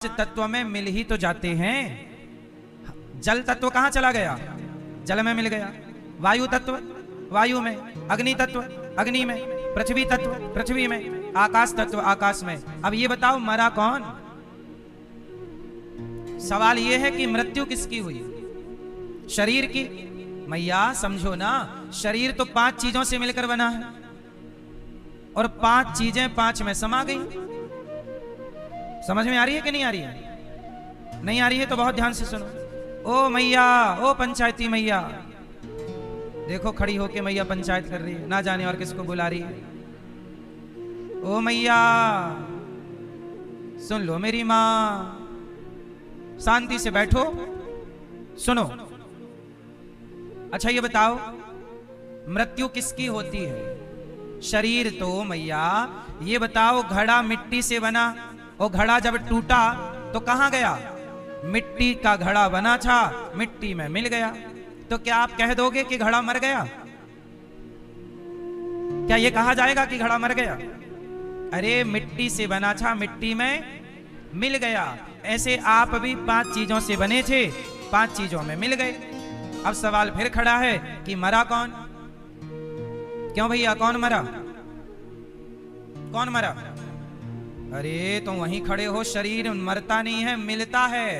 तत्व में मिल ही तो जाते हैं। जल तत्व कहां चला गया? जल में मिल गया। वायु तत्व वायु में, अग्नि तत्व अग्नि में, पृथ्वी तत्व पृथ्वी में, आकाश तत्व आकाश में। अब ये बताओ मरा कौन? सवाल ये है कि मृत्यु किसकी हुई? शरीर की। मैया समझो ना, शरीर तो 5 चीजों से मिलकर बना है और 5 चीजें 5 में समा गई। समझ में आ रही है कि नहीं आ रही है? नहीं आ रही है तो बहुत ध्यान से सुनो। ओ मैया, ओ पंचायती मैया, देखो खड़ी होके मैया पंचायत कर रही है, ना जाने और किसको बुला रही है। ओ मैया सुन लो मेरी माँ, शांति से बैठो सुनो। अच्छा ये बताओ मृत्यु किसकी होती है? शरीर तो मैया, ये बताओ घड़ा मिट्टी से बना और घड़ा जब टूटा तो कहां गया? मिट्टी का घड़ा बना था, मिट्टी में मिल गया। तो क्या आप कह दोगे कि घड़ा मर गया? क्या ये कहा जाएगा कि घड़ा मर गया? अरे मिट्टी से बना था, मिट्टी में मिल गया। ऐसे आप भी 5 चीजों से बने थे, 5 चीजों में मिल गए। अब सवाल फिर खड़ा है कि मरा कौन? क्यों भैया कौन मरा? कौन मरा? अरे तो वहीं खड़े हो, शरीर मरता नहीं है, मिलता है।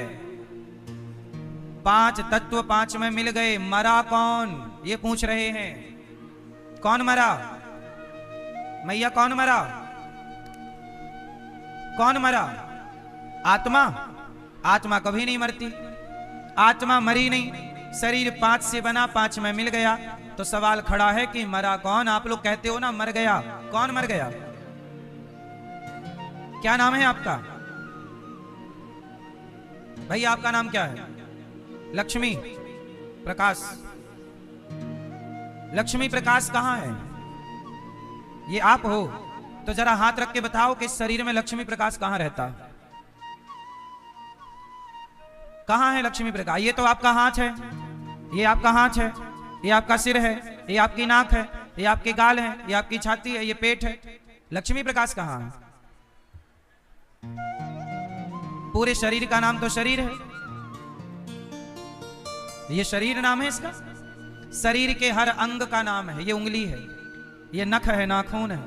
5 तत्व 5 में मिल गए, मरा कौन? ये पूछ रहे हैं। कौन मरा? मैया कौन मरा? कौन मरा? आत्मा। आत्मा कभी नहीं मरती, आत्मा मरी नहीं। शरीर 5 से बना, 5 में मिल गया। तो सवाल खड़ा है कि मरा कौन? आप लोग कहते हो ना मर गया, कौन मर गया? क्या नाम है आपका? भाई आपका नाम क्या है? लक्ष्मी प्रकाश। लक्ष्मी प्रकाश कहां है? ये आप हो? तो जरा हाथ रख के बताओ कि इस शरीर में लक्ष्मी प्रकाश कहां रहता है? कहां है लक्ष्मी प्रकाश? ये तो आपका हाथ है, ये आपका हाथ है, ये आपका सिर है, ये आपकी नाक है, ये आपके गाल है, ये आपकी छाती है, ये पेट है। लक्ष्मी प्रकाश कहां है? पूरे शरीर का नाम तो शरीर है, ये शरीर नाम है इसका। शरीर के हर अंग का नाम है, ये उंगली है, ये नख है, नाखून है,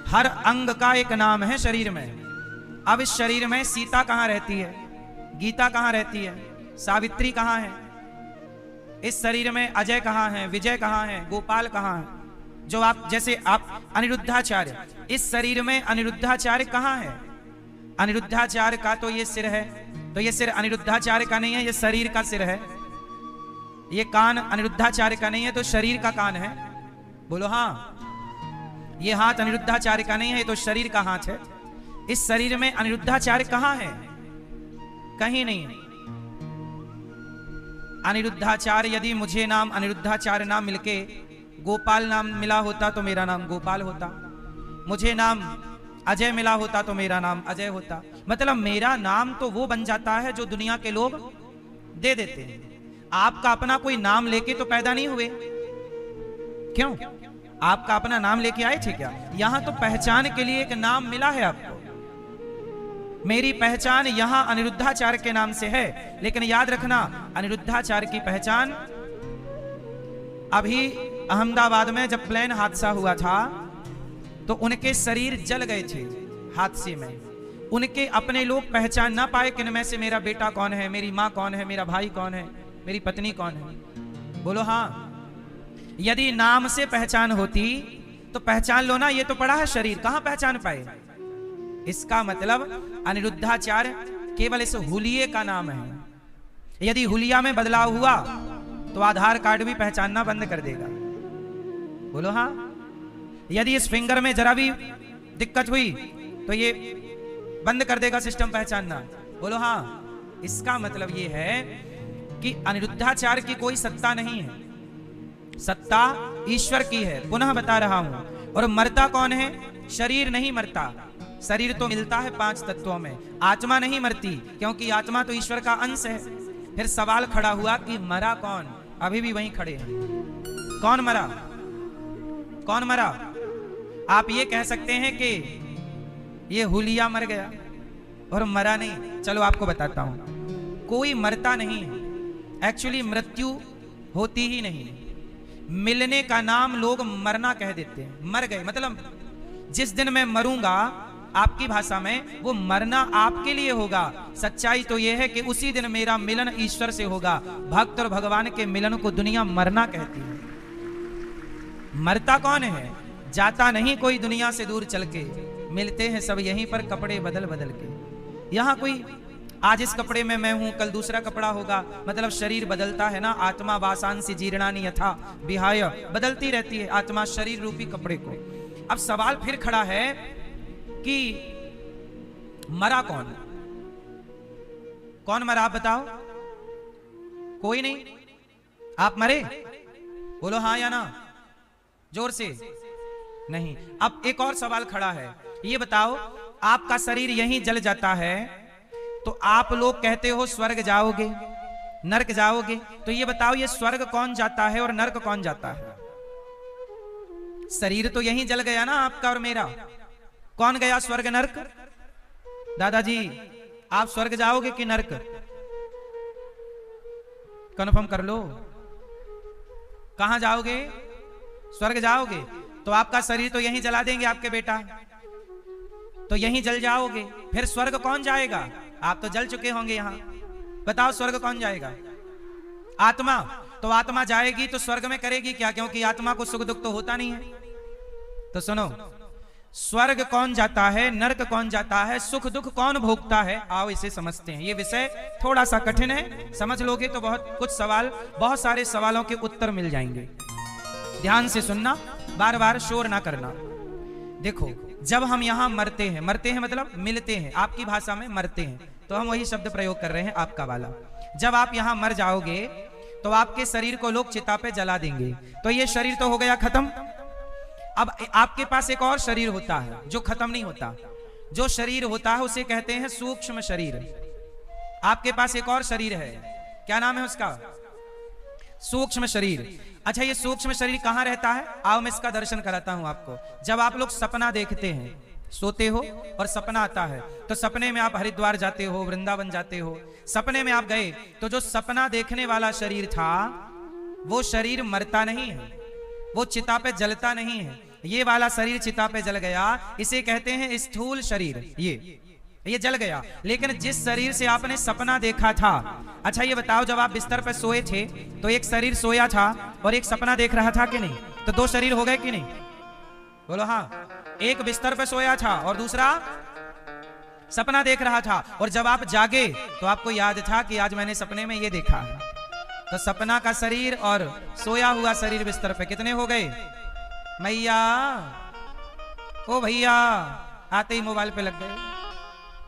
हर अंग का एक नाम है शरीर में। अब इस शरीर में सीता कहां रहती है? गीता कहां रहती है? सावित्री कहां है? इस शरीर में अजय कहां है? विजय कहां है? गोपाल कहां है? जो आप जैसे आप अनिरुद्धाचार्य, इस शरीर में अनिरुद्धाचार्य कहां है? अनिरुद्धाचार्य का तो ये सिर है, तो ये सिर अनिरुद्धाचार्य का नहीं है, ये शरीर का सिर है। ये कान अनिरुद्धाचार्य का नहीं है, तो शरीर का कान है। बोलो हाँ। ये हाथ अनिरुद्धाचार्य का नहीं है, ये तो शरीर का हाथ है। इस शरीर में अनिरुद्धाचार्य कहां है? कहीं नहीं। अनिरुद्धाचार्य, यदि मुझे नाम अनिरुद्धाचार्य नाम मिलके गोपाल नाम मिला होता तो मेरा नाम गोपाल होता, मुझे नाम अजय मिला होता तो मेरा नाम अजय होता। मतलब मेरा नाम तो वो बन जाता है जो दुनिया के लोग दे देते हैं। आपका अपना कोई नाम लेके तो पैदा नहीं हुए। क्यों? आपका अपना नाम लेके आए थे क्या? यहां तो पहचान के लिए एक नाम मिला है आपको। मेरी पहचान यहां अनिरुद्धाचार्य के नाम से है, लेकिन याद रखना अनिरुद्धाचार्य की पहचान, अभी अहमदाबाद में जब प्लेन हादसा हुआ था तो उनके शरीर जल गए थे हादसे में। उनके अपने लोग पहचान ना पाए कि इनमें से मेरा बेटा कौन है, मेरी माँ कौन है, मेरा भाई कौन है, मेरी पत्नी कौन है। बोलो हाँ। यदि नाम से पहचान होती तो पहचान लो ना, ये तो पड़ा है शरीर, कहां पहचान पाए? इसका मतलब अनिरुद्धाचार्य केवल इस हुलिये का नाम है। यदि हुलिया में बदलाव हुआ तो आधार कार्ड भी पहचानना बंद कर देगा। बोलो हाँ। यदि इस फिंगर में जरा भी दिक्कत हुई तो ये बंद कर देगा सिस्टम पहचानना। बोलो हाँ। इसका मतलब ये है कि अनिरुद्धाचार्य की कोई सत्ता नहीं है, सत्ता ईश्वर की है। पुनः बता रहा हूं। और मरता कौन है? शरीर नहीं मरता। शरीर तो मिलता है 5 तत्वों में, आत्मा नहीं मरती, क्योंकि आत्मा तो ईश्वर का अंश है। फिर सवाल खड़ा हुआ कि मरा कौन? अभी भी वहीं खड़े हैं। कौन मरा? कौन मरा? आप ये कह सकते हैं कि ये हुलिया मर गया, और मरा नहीं। चलो आपको बताता हूं, कोई मरता नहीं है, एक्चुअली मृत्यु होती ही नहीं। मिलने का नाम लोग मरना कह देते हैं। मर गए मतलब जिस दिन मैं मरूंगा, आपकी भाषा में वो मरना आपके लिए होगा। सच्चाई तो यह है कि उसी दिन मेरा मिलन ईश्वर से होगा। भक्त और भगवान के मिलन को दुनिया मरना कहती है। मरता कौन है? जाता नहीं कोई दुनिया से दूर चल के, मिलते हैं सब यहीं पर कपड़े बदल बदल के। यहां कोई आज इस कपड़े में मैं हूं, कल दूसरा कपड़ा होगा, मतलब शरीर बदलता है ना। आत्मा वासांसि जीर्णानि यथा विहाय, बदलती रहती है आत्मा शरीर रूपी कपड़े को। अब सवाल फिर खड़ा है कि मरा कौन? कौन मरा आप बताओ? कोई नहीं। आप मरे? बोलो हाँ या ना, जोर से। नहीं। अब एक और सवाल खड़ा है, ये बताओ आपका शरीर यहीं जल जाता है तो आप लोग कहते हो स्वर्ग जाओगे, नरक जाओगे। तो ये बताओ ये स्वर्ग कौन जाता है और नरक कौन जाता है? शरीर तो यहीं जल गया ना आपका और मेरा। कौन गया स्वर्ग नरक? दादाजी आप स्वर्ग जाओगे कि नरक? कन्फर्म कर लो। कहां जाओगे? स्वर्ग जाओगे। तो आपका शरीर तो यहीं जला देंगे आपके बेटा, तो यहीं जल जाओगे। फिर स्वर्ग कौन जाएगा? आप तो जल चुके होंगे यहां। बताओ स्वर्ग कौन जाएगा? आत्मा। तो आत्मा जाएगी तो स्वर्ग में करेगी क्या? क्योंकि आत्मा को सुख दुख तो होता नहीं है। तो सुनो, स्वर्ग कौन जाता है, नरक कौन जाता है, सुख दुख कौन भोगता है, आओ इसे समझते हैं। ये विषय थोड़ा सा कठिन है, समझ लोगे तो बहुत सारे सवालों के उत्तर मिल जाएंगे। ध्यान से सुनना, बार बार शोर ना करना। देखो, जब हम यहां मरते हैं मतलब मिलते हैं, आपकी भाषा में मरते हैं, तो हम वही शब्द प्रयोग कर रहे हैं आपका वाला। जब आप यहां मर जाओगे तो आपके शरीर को लोग चिता पे जला देंगे, तो ये शरीर तो हो गया खत्म। अब आपके पास एक और शरीर होता है जो खत्म नहीं होता। जो शरीर होता है उसे कहते हैं सूक्ष्म शरीर। आपके पास एक और शरीर है, क्या नाम है उसका? सूक्ष्म शरीर। अच्छा, ये सूक्ष्म शरीर कहां रहता है? आओ मैं इसका दर्शन कराता हूं आपको। जब आप लोग सपना देखते हैं, सोते हो और सपना आता है, तो सपने में आप हरिद्वार जाते हो, वृंदावन जाते हो, सपने में आप गए, तो जो सपना देखने वाला शरीर था वो शरीर मरता नहीं है, वो चिता पे जलता नहीं है। ये वाला शरीर चिता पे जल गया, इसे कहते हैं स्थूल शरीर। ये जल गया। लेकिन जिस शरीर से आपने सपना देखा था, अच्छा ये बताओ, जब आप बिस्तर पर सोए थे तो एक शरीर सोया था और एक सपना देख रहा था कि नहीं? तो दो शरीर हो गए कि नहीं? बोलो हाँ। एक बिस्तर पर सोया था और दूसरा सपना देख रहा था। और जब आप जागे तो आपको याद था कि आज मैंने सपने में ये देखा है। तो सपना का शरीर और सोया हुआ शरीर बिस्तर पे कितने हो गए? मैया, ओ भैया, आते ही मोबाइल पे लग गए।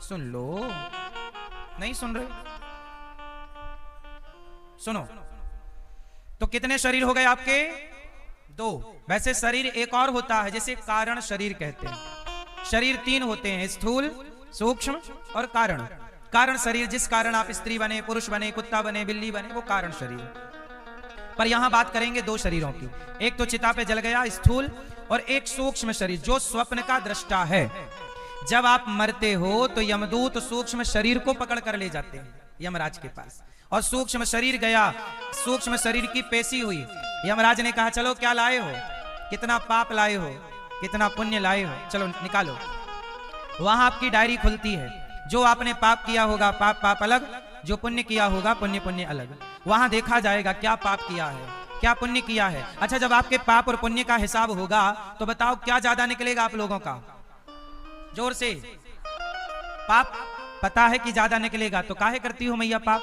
सुन लो, नहीं सुन रहे? सुनो, तो कितने शरीर हो गए आपके? दो। वैसे शरीर एक और होता है जिसे कारण शरीर कहते हैं। शरीर तीन होते हैं, स्थूल, सूक्ष्म और कारण। कारण शरीर, जिस कारण आप स्त्री बने, पुरुष बने, कुत्ता बने, बिल्ली बने, वो कारण शरीर। पर यहां बात करेंगे दो शरीरों की। एक तो चिता पे जल गया स्थूल, और एक सूक्ष्म शरीर जो स्वप्न का दृष्टा है। जब आप मरते हो तो यमदूत सूक्ष्म शरीर को पकड़ कर ले जाते हैं यमराज के पास, और सूक्ष्म शरीर गया, सूक्ष्म शरीर की पेशी हुई। यमराज ने कहा चलो क्या लाए हो, कितना पाप लाए हो, कितना पुण्य लाए हो, चलो निकालो। वहां आपकी डायरी खुलती है। जो आपने पाप किया होगा पाप पाप अलग, जो पुण्य किया होगा पुण्य पुण्य अलग। वहां देखा जाएगा क्या पाप किया है, क्या पुण्य किया है। अच्छा, जब आपके पाप और पुण्य का हिसाब होगा तो बताओ क्या ज्यादा निकलेगा आप लोगों का? जोर से। पाप पता है कि ज्यादा निकलेगा, तो काहे करती हो मैया पाप?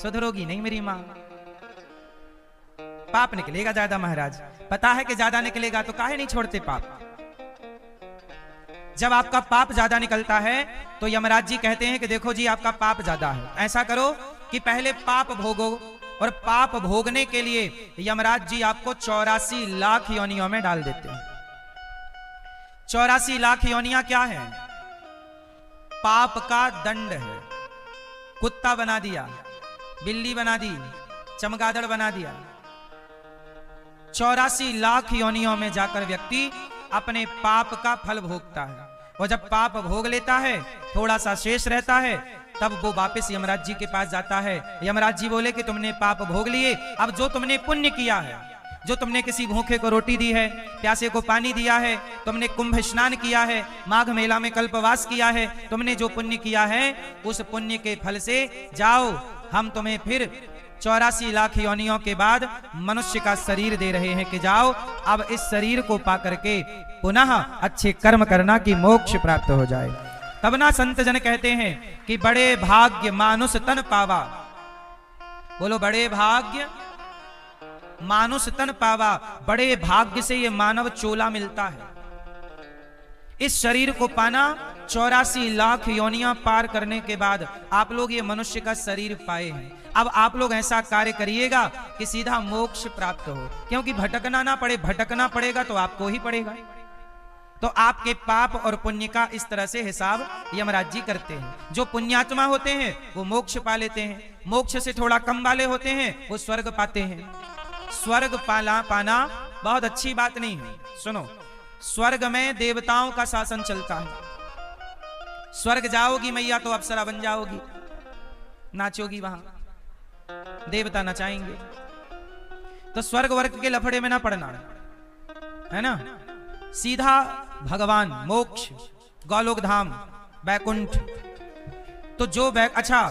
सुधरोगी नहीं मेरी मां। पाप निकलेगा ज्यादा महाराज, पता है कि ज्यादा निकलेगा, तो काहे नहीं छोड़ते पाप? जब आपका पाप ज्यादा निकलता है तो यमराज जी कहते हैं कि देखो जी आपका पाप ज्यादा है, ऐसा करो कि पहले पाप भोगो, और पाप भोगने के लिए यमराज जी आपको 84 लाख योनियों में डाल देते हैं। 84 लाख योनियां क्या है? पाप का दंड है। कुत्ता बना दिया, बिल्ली बना दी, चमगादड़ बना दिया। 84 लाख योनियों में जाकर व्यक्ति अपने पाप का फल भोगता है। और जब पाप भोग लेता है, थोड़ा सा शेष रहता है, तब वो वापस यमराज जी के पास जाता है। यमराज जी बोले कि तुमने पाप भोग लिए, अब जो तुमने पुण्य किया है, जो तुमने किसी भूखे को रोटी दी है, प्यासे को पानी दिया है, तुमने कुंभ स्नान किया है, माघ मेला में कल्पवास किया है, तुमने जो पुण्य किया है उस पुण्य के फल से जाओ, हम तुम्हें फिर 84 लाख योनियों के बाद मनुष्य का शरीर दे रहे हैं कि जाओ अब इस शरीर को पा करके पुनः अच्छे कर्म करना कि मोक्ष प्राप्त हो जाए। तब ना संत जन कहते हैं कि बड़े भाग्य मानुष तन पावा। बोलो बड़े भाग्य मानुष तन पावा। बड़े भाग्य से ये मानव चोला मिलता है। इस शरीर को पाना 84 लाख योनियां पार करने के बाद आप लोग ये मनुष्य का शरीर पाए हैं। अब आप लोग ऐसा कार्य करिएगा कि सीधा मोक्ष प्राप्त हो, क्योंकि भटकना ना पड़े। भटकना पड़ेगा तो आपको ही पड़ेगा। तो आपके पाप और पुण्य का इस तरह से हिसाब यमराज जी करते हैं। जो पुण्यात्मा होते हैं वो मोक्ष पा लेते हैं, मोक्ष से थोड़ा कम वाले होते हैं वो स्वर्ग पाते हैं। स्वर्ग पाना बहुत अच्छी बात नहीं है। सुनो, स्वर्ग में देवताओं का शासन चलता है। स्वर्ग जाओगी मैया तो अप्सरा बन जाओगी, नाचोगी वहां, देवता नचाएंगे। तो स्वर्ग वर्ग के लफड़े में ना पड़ना है ना, सीधा भगवान, मोक्ष, गोलोक धाम, बैकुंठ। तो जो अच्छा,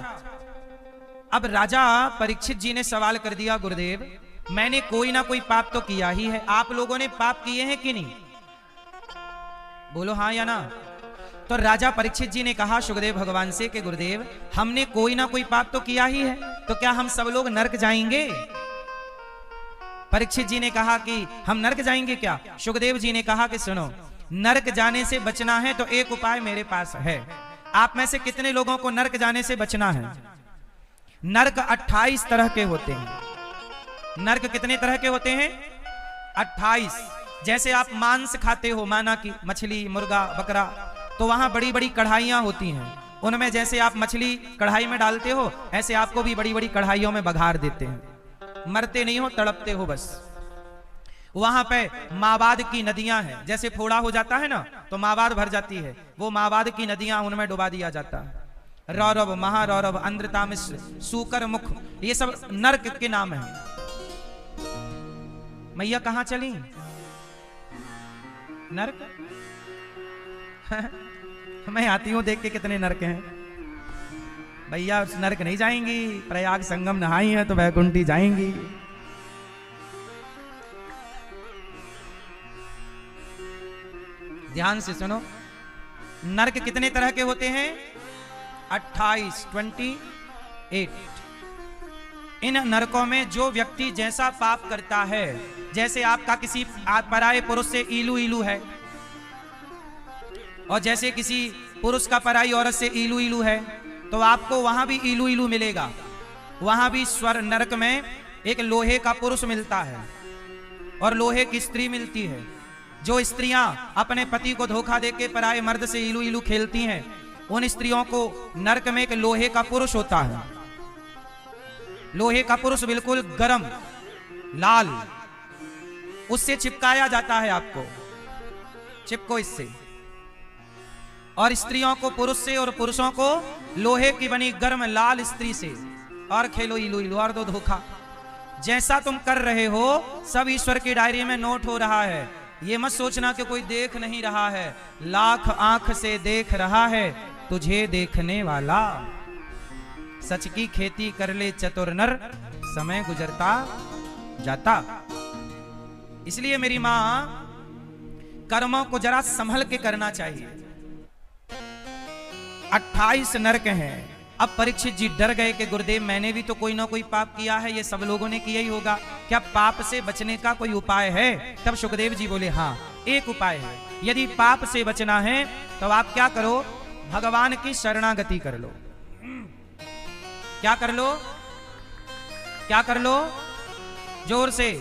अब राजा परीक्षित जी ने सवाल कर दिया, गुरुदेव मैंने कोई ना कोई पाप तो किया ही है, आप लोगों ने पाप किए हैं कि नहीं? बोलो हाँ या ना। तो राजा परीक्षित जी ने कहा सुखदेव भगवान से कि गुरुदेव हमने कोई ना कोई पाप तो किया ही है, तो क्या हम सब लोग नरक जाएंगे? परीक्षित जी ने कहा कि हम नरक जाएंगे क्या? सुखदेव जी ने कहा कि सुनो, नरक जाने से बचना है तो एक उपाय मेरे पास है। आप में से कितने लोगों को नरक जाने से बचना है? नरक 28 तरह के होते हैं। नरक कितने तरह के होते हैं? 28। जैसे आप मांस खाते हो, माना कि मछली, मुर्गा, बकरा, तो वहां बड़ी बड़ी कढ़ाइयां होती हैं, उनमें जैसे आप मछली कढ़ाई में डालते हो ऐसे आपको भी बड़ी बड़ी कढ़ाइयों में बघार देते हैं। मरते नहीं हो, तड़पते हो बस। वहां पे मावाद की नदियां हैं, जैसे फोड़ा हो जाता है ना तो मावाद भर जाती है, वो मावाद की नदियां उनमें डुबा दिया जाता है। रौरव, महारौरव, अंध्रतामिश्र, सूकर मुख, ये सब नरक के नाम हैं। मैया कहां चली? नरक मैं आती हूं देख के कितने नरक हैं। भैया नरक नहीं जाएंगी, प्रयाग संगम नहाई है तो वैकुंठी जाएंगी। ध्यान से सुनो, नरक कितने तरह के होते हैं? 28। इन नरकों में जो व्यक्ति जैसा पाप करता है, जैसे आपका किसी पराये पुरुष से ईलू ईलू है, और जैसे किसी पुरुष का पराई औरत से ईलू ईलू है, तो आपको वहां भी ईलू ईलू मिलेगा। वहां भी स्वर नरक में एक लोहे का पुरुष मिलता है और लोहे की स्त्री मिलती है। जो स्त्रियां अपने पति को धोखा देके पराये मर्द से ईलू ईलू खेलती हैं, उन स्त्रियों को नरक में एक लोहे का पुरुष होता है। लोहे का पुरुष बिल्कुल गरम, लाल, उससे चिपकाया जाता है। आपको चिपको इससे। और स्त्रियों को पुरुष से और पुरुषों को लोहे की बनी गर्म लाल स्त्री से। और खेलो इलू इलू और दो धोखा। जैसा तुम कर रहे हो सब ईश्वर की डायरी में नोट हो रहा है। ये मत सोचना कि कोई देख नहीं रहा है, लाख आंख से देख रहा है तुझे देखने वाला। सच की खेती कर ले चतुर नर, समय गुजरता जाता। इसलिए मेरी मां, कर्मों को जरा संभल के करना चाहिए। 28 नरक हैं। अब परीक्षित जी डर गए कि गुरुदेव मैंने भी तो कोई ना कोई पाप किया है, ये सब लोगों ने किया ही होगा, क्या पाप से बचने का कोई उपाय है? तब सुखदेव जी बोले हाँ, एक उपाय है। यदि पाप से बचना है तो आप क्या करो? भगवान की शरणागति कर लो। क्या कर लो? क्या कर लो? जोर से,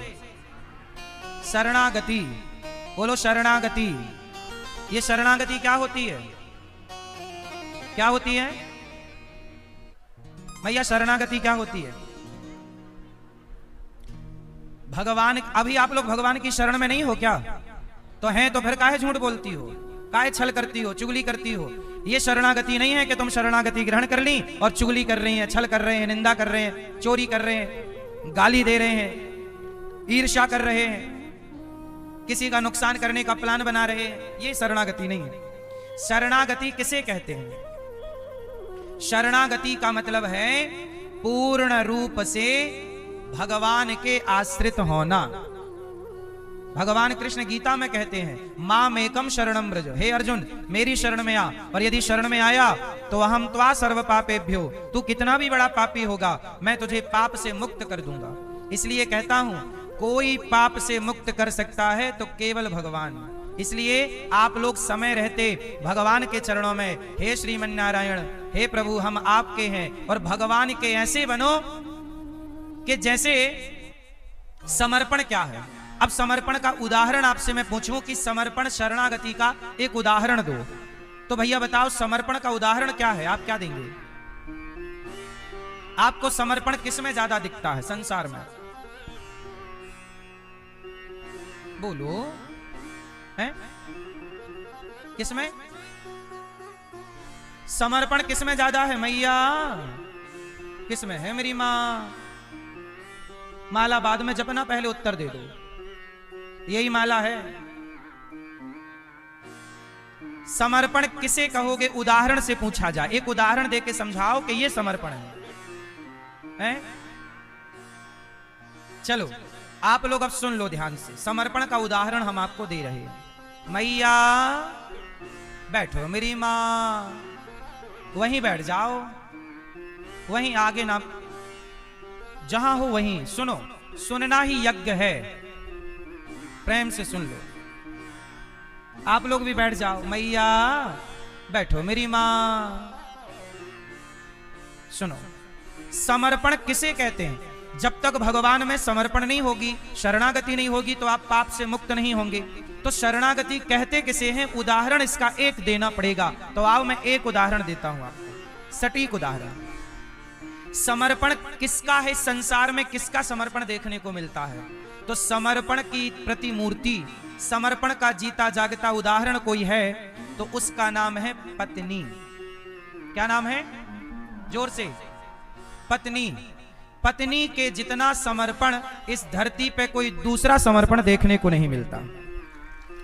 शरणागति बोलो। शरणागति, ये शरणागति क्या होती है? क्या होती है भैया? शरणागति क्या होती है? भगवान, अभी आप लोग भगवान की शरण में नहीं हो क्या? तो हैं तो फिर काहे झूठ बोलती हो? काहे छल करती हो, चुगली करती हो? ये शरणागति नहीं है कि तुम शरणागति ग्रहण कर ली और चुगली कर रही हैं, छल कर रहे हैं, निंदा कर रहे हैं, चोरी कर रहे हैं, गाली दे रहे हैं, ईर्ष्या कर रहे हैं, किसी का नुकसान करने का प्लान बना रहे हैं। ये शरणागति नहीं है। शरणागति किसे कहते हैं? शरणागति का मतलब है पूर्ण रूप से भगवान के आश्रित होना। भगवान कृष्ण गीता में कहते हैं, माम एकम शरणम व्रज, हे अर्जुन मेरी शरण में आ, और यदि शरण में आया तो अहम त्वा सर्व पापेभ्यो, तू कितना भी बड़ा पापी होगा मैं तुझे पाप से मुक्त कर दूंगा। इसलिए कहता हूं कोई पाप से मुक्त कर सकता है तो केवल भगवान। इसलिए आप लोग समय रहते भगवान के चरणों में, हे श्रीमन नारायण, हे प्रभु हम आपके हैं, और भगवान के ऐसे बनो कि जैसे समर्पण क्या है। अब समर्पण का उदाहरण आपसे मैं पूछूं कि समर्पण शरणागति का एक उदाहरण दो, तो भैया बताओ समर्पण का उदाहरण क्या है? आप क्या देंगे? आपको समर्पण किस में ज्यादा दिखता है संसार में? बोलो, है किसमें समर्पण किस में ज्यादा है? मैया किसमें है? मेरी माँ। माला बाद में जपना, पहले उत्तर दे दो। यही माला है। समर्पण किसे कहोगे? उदाहरण से पूछा जाए, एक उदाहरण देके समझाओ कि ये समर्पण है? चलो आप लोग अब सुन लो ध्यान से, समर्पण का उदाहरण हम आपको दे रहे हैं। मैया बैठो मेरी माँ, वहीं बैठ जाओ, वहीं आगे ना, जहां हो वहीं सुनो, सुनना ही यज्ञ है। प्रेम से सुन लो। आप लोग भी बैठ जाओ। मैया बैठो मेरी माँ, सुनो। समर्पण किसे कहते हैं? जब तक भगवान में समर्पण नहीं होगी, शरणागति नहीं होगी, तो आप पाप से मुक्त नहीं होंगे। तो शरणागति कहते किसे हैं? उदाहरण इसका एक देना पड़ेगा। तो आओ मैं एक उदाहरण देता हूं आपको, सटीक उदाहरण। समर्पण किसका है? संसार में किसका समर्पण देखने को मिलता है? तो समर्पण की प्रतिमूर्ति, समर्पण का जीता जागता उदाहरण कोई है तो उसका नाम है पत्नी। क्या नाम है? जोर से। पत्नी। पत्नी के जितना समर्पण इस धरती पे कोई दूसरा समर्पण देखने को नहीं मिलता।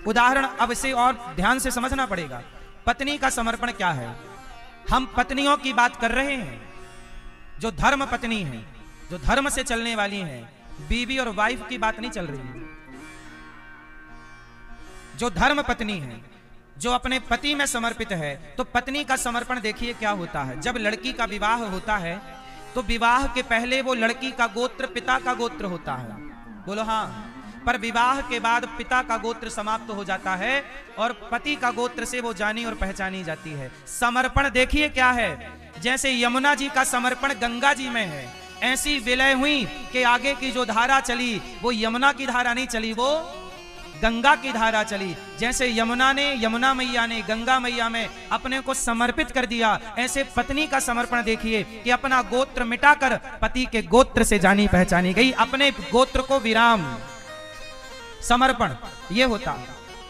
उदाहरण अब इसे और ध्यान से समझना पड़ेगा। पत्नी का समर्पण क्या है? हम पत्नियों की बात कर रहे हैं, जो धर्म पत्नी है, जो धर्म से चलने वाली है। बीवी और वाइफ की बात नहीं चल रही है। जो धर्म पत्नी है, जो अपने पति में समर्पित है, तो पत्नी का समर्पण देखिए क्या होता है। जब लड़की का विवाह होता है तो विवाह के पहले वो लड़की का गोत्र पिता का गोत्र होता है। बोलो हाँ। पर विवाह के बाद पिता का गोत्र समाप्त हो जाता है और पति का गोत्र से वो जानी और पहचानी जाती है। समर्पण देखिए क्या है। जैसे यमुना जी का समर्पण गंगा जी में है, ऐसी विलय हुई कि आगे की जो धारा चली वो यमुना की धारा नहीं चली, वो गंगा की धारा चली। जैसे यमुना मैया ने गंगा मैया में अपने को समर्पित कर दिया, ऐसे पत्नी का समर्पण देखिए कि अपना गोत्र मिटाकर पति के गोत्र से जानी पहचानी गई, अपने गोत्र को विराम। समर्पण ये होता।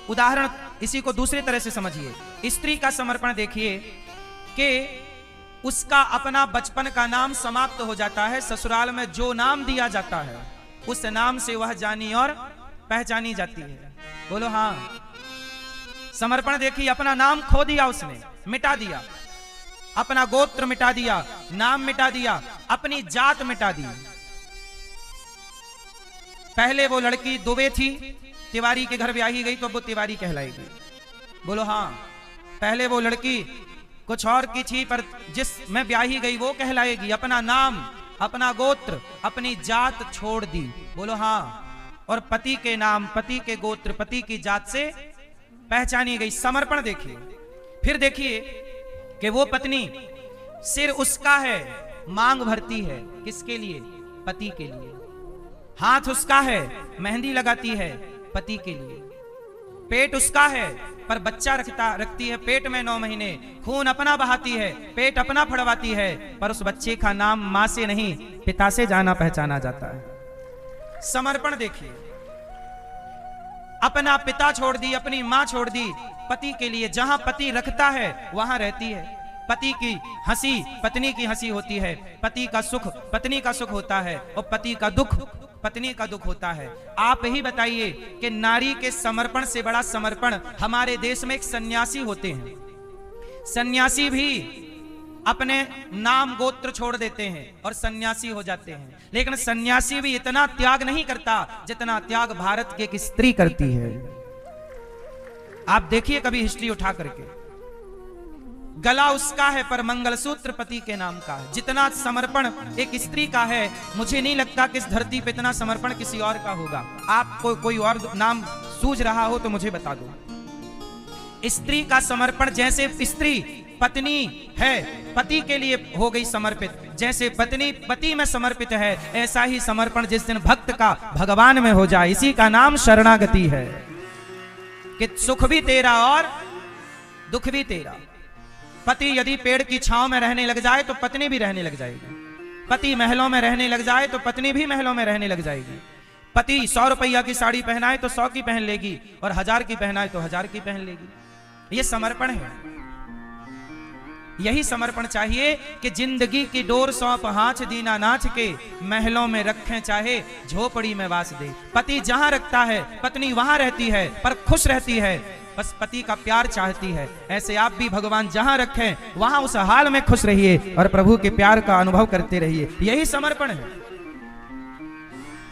उदाहरण इसी को दूसरी तरह से समझिए। स्त्री का समर्पण देखिए कि उसका अपना बचपन का नाम समाप्त हो जाता है, ससुराल में जो नाम दिया जाता है उस नाम से वह जानी और पहचानी जाती है। बोलो हाँ। समर्पण देखिए, अपना नाम खो दिया उसने, मिटा दिया, अपना गोत्र मिटा दिया, नाम मिटा दिया, अपनी जात मिटा दी। पहले वो लड़की दुबे थी, तिवारी के घर ब्याही गई तो वो तिवारी कहलाएगी। बोलो हाँ। पहले वो लड़की कुछ और की थी पर जिस में ब्याही गई वो कहलाएगी। अपना नाम, अपना गोत्र, अपनी जात छोड़ दी। बोलो हाँ। और पति के नाम, पति के गोत्र, पति की जात से पहचानी गई। समर्पण देखिए। फिर देखिए कि वो पत्नी, सिर उसका है, मांग भरती है, किसके लिए? पति के लिए। हाथ उसका है, मेहंदी लगाती है, पति के लिए। पेट उसका है पर बच्चा रखती है पेट में 9 महीने, खून अपना बहाती है, पेट अपना फड़वाती है, पर उस बच्चे का नाम मां से नहीं पिता से जाना पहचाना जाता है। समर्पण देखिए। अपना पिता छोड़ दी, अपनी मां छोड़ दी पति के लिए। जहां पति रखता है वहां रहती है। पति की हंसी पत्नी की हंसी होती है, पति का सुख पत्नी का सुख होता है, और पति का दुख पत्नी का दुख होता है। आप ही बताइए कि नारी के समर्पण से बड़ा समर्पण हमारे देश में एक सन्यासी होते हैं। सन्यासी भी अपने नाम गोत्र छोड़ देते हैं और सन्यासी हो जाते हैं, लेकिन सन्यासी भी इतना त्याग नहीं करता जितना त्याग भारत की एक स्त्री करती है। आप देखिए कभी हिस्ट्री उठा करके, गला उसका है पर मंगलसूत्र पति के नाम का है। जितना समर्पण एक स्त्री का है, मुझे नहीं लगता कि इस धरती पे इतना समर्पण किसी और का होगा। आपको कोई और नाम सूझ रहा हो तो मुझे बता दो। स्त्री का समर्पण, जैसे स्त्री पत्नी है पति के लिए हो गई समर्पित, जैसे पत्नी पति में समर्पित है, ऐसा ही समर्पण जिस दिन भक्त का भगवान में हो जाए, इसी का नाम शरणागति है। कि सुख भी तेरा और दुख भी तेरा। पति यदि पेड़ की छांव में रहने लग जाए तो पत्नी भी रहने लग जाएगी। पति महलों में रहने लग जाए तो पत्नी भी महलों में रहने लग जाएगी। पति 100 रुपया की साड़ी पहनाए तो 100 की पहन लेगी, और 1000 की पहनाए तो 1000 की पहन लेगी। ये समर्पण है। यही समर्पण चाहिए कि जिंदगी की डोर सौंप हाथ दीना नाच के, महलों में रखें चाहे झोपड़ी में वास दे। पति जहां रखता है पत्नी वहां रहती है, पर खुश रहती है, बस पति का प्यार चाहती है। ऐसे आप भी भगवान जहां रखें वहां उस हाल में खुश रहिए और प्रभु के प्यार का अनुभव करते रहिए। यही समर्पण है।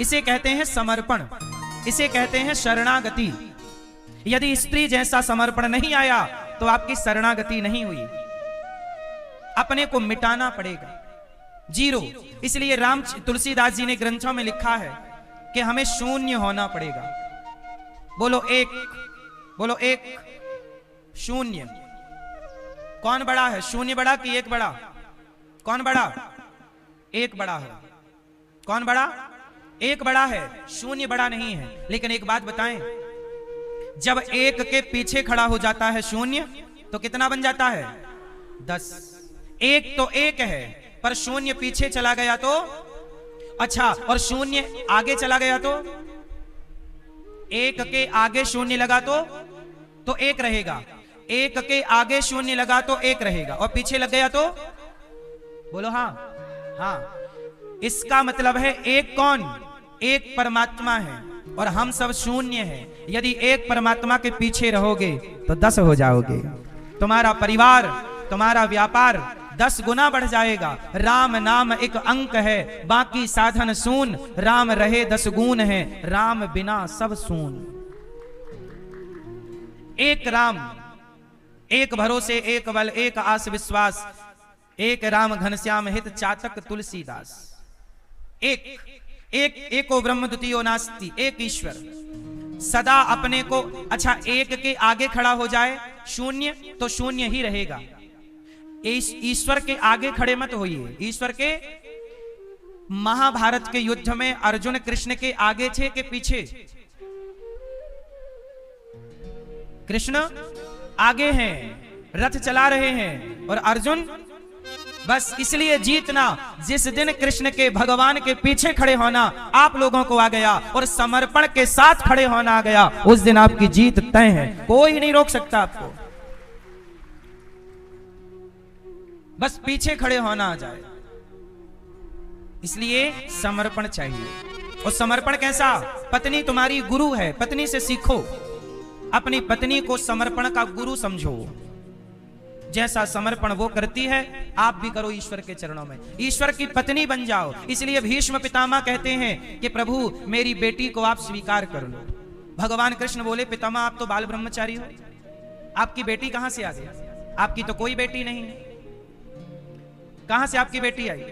इसे कहते हैं समर्पण, इसे कहते हैं शरणागति। यदि स्त्री जैसा समर्पण नहीं आया तो आपकी शरणागति नहीं हुई। अपने को मिटाना पड़ेगा, जीरो। इसलिए राम तुलसीदास जी ने ग्रंथों में लिखा है कि हमें शून्य होना पड़ेगा। बोलो एक, बोलो एक। शून्य कौन बड़ा है? शून्य बड़ा कि एक बड़ा? कौन बड़ा? एक बड़ा है। कौन बड़ा? एक बड़ा है, शून्य बड़ा नहीं है। लेकिन एक बात बताएं, जब एक के पीछे खड़ा हो जाता है शून्य तो कितना बन जाता है? 10। एक तो एक है, पर शून्य पीछे चला गया तो अच्छा, और शून्य आगे चला गया तो? एक के आगे शून्य लगा तो एक रहेगा। एक के आगे शून्य लगा तो एक रहेगा, और पीछे लग गया तो? बोलो हाँ। हाँ, इसका मतलब है एक कौन? एक परमात्मा है और हम सब शून्य हैं। यदि एक परमात्मा के पीछे रहोगे तो 10 हो जाओगे। तुम्हारा परिवार, तुम्हारा व्यापार 10 गुना बढ़ जाएगा। राम नाम एक अंक है, बाकी साधन सून। राम रहे 10 गुण है, राम बिना सब सून। एक राम, एक भरोसे, एक बल, एक आस विश्वास, एक राम घनश्याम हित चातक तुलसीदास। एक एक एको ब्रह्म द्वितीयो नास्ति, एक ईश्वर। सदा अपने को, अच्छा एक के आगे खड़ा हो जाए शून्य तो शून्य ही रहेगा। ईश्वर के आगे खड़े मत होइए। ईश्वर के महाभारत के युद्ध में अर्जुन कृष्ण के आगे थे कि पीछे? कृष्ण आगे हैं, रथ चला रहे हैं, और अर्जुन बस इसलिए जीतना। जिस दिन कृष्ण के भगवान के पीछे खड़े होना आप लोगों को आ गया और समर्पण के साथ खड़े होना आ गया, उस दिन आपकी जीत तय है। कोई नहीं रोक सकता आपको, बस पीछे खड़े होना आ जाए। इसलिए समर्पण चाहिए। और समर्पण कैसा? पत्नी तुम्हारी गुरु है, पत्नी से सीखो। अपनी पत्नी को समर्पण का गुरु समझो। जैसा समर्पण वो करती है आप भी करो ईश्वर के चरणों में, ईश्वर की पत्नी बन जाओ। इसलिए भीष्म पितामह कहते हैं कि प्रभु मेरी बेटी को आप स्वीकार कर लो। भगवान कृष्ण बोले पितामह आप तो बाल ब्रह्मचारी हो, आपकी बेटी कहां से आ गई? आपकी तो कोई बेटी नहीं है, कहां से आपकी बेटी आई?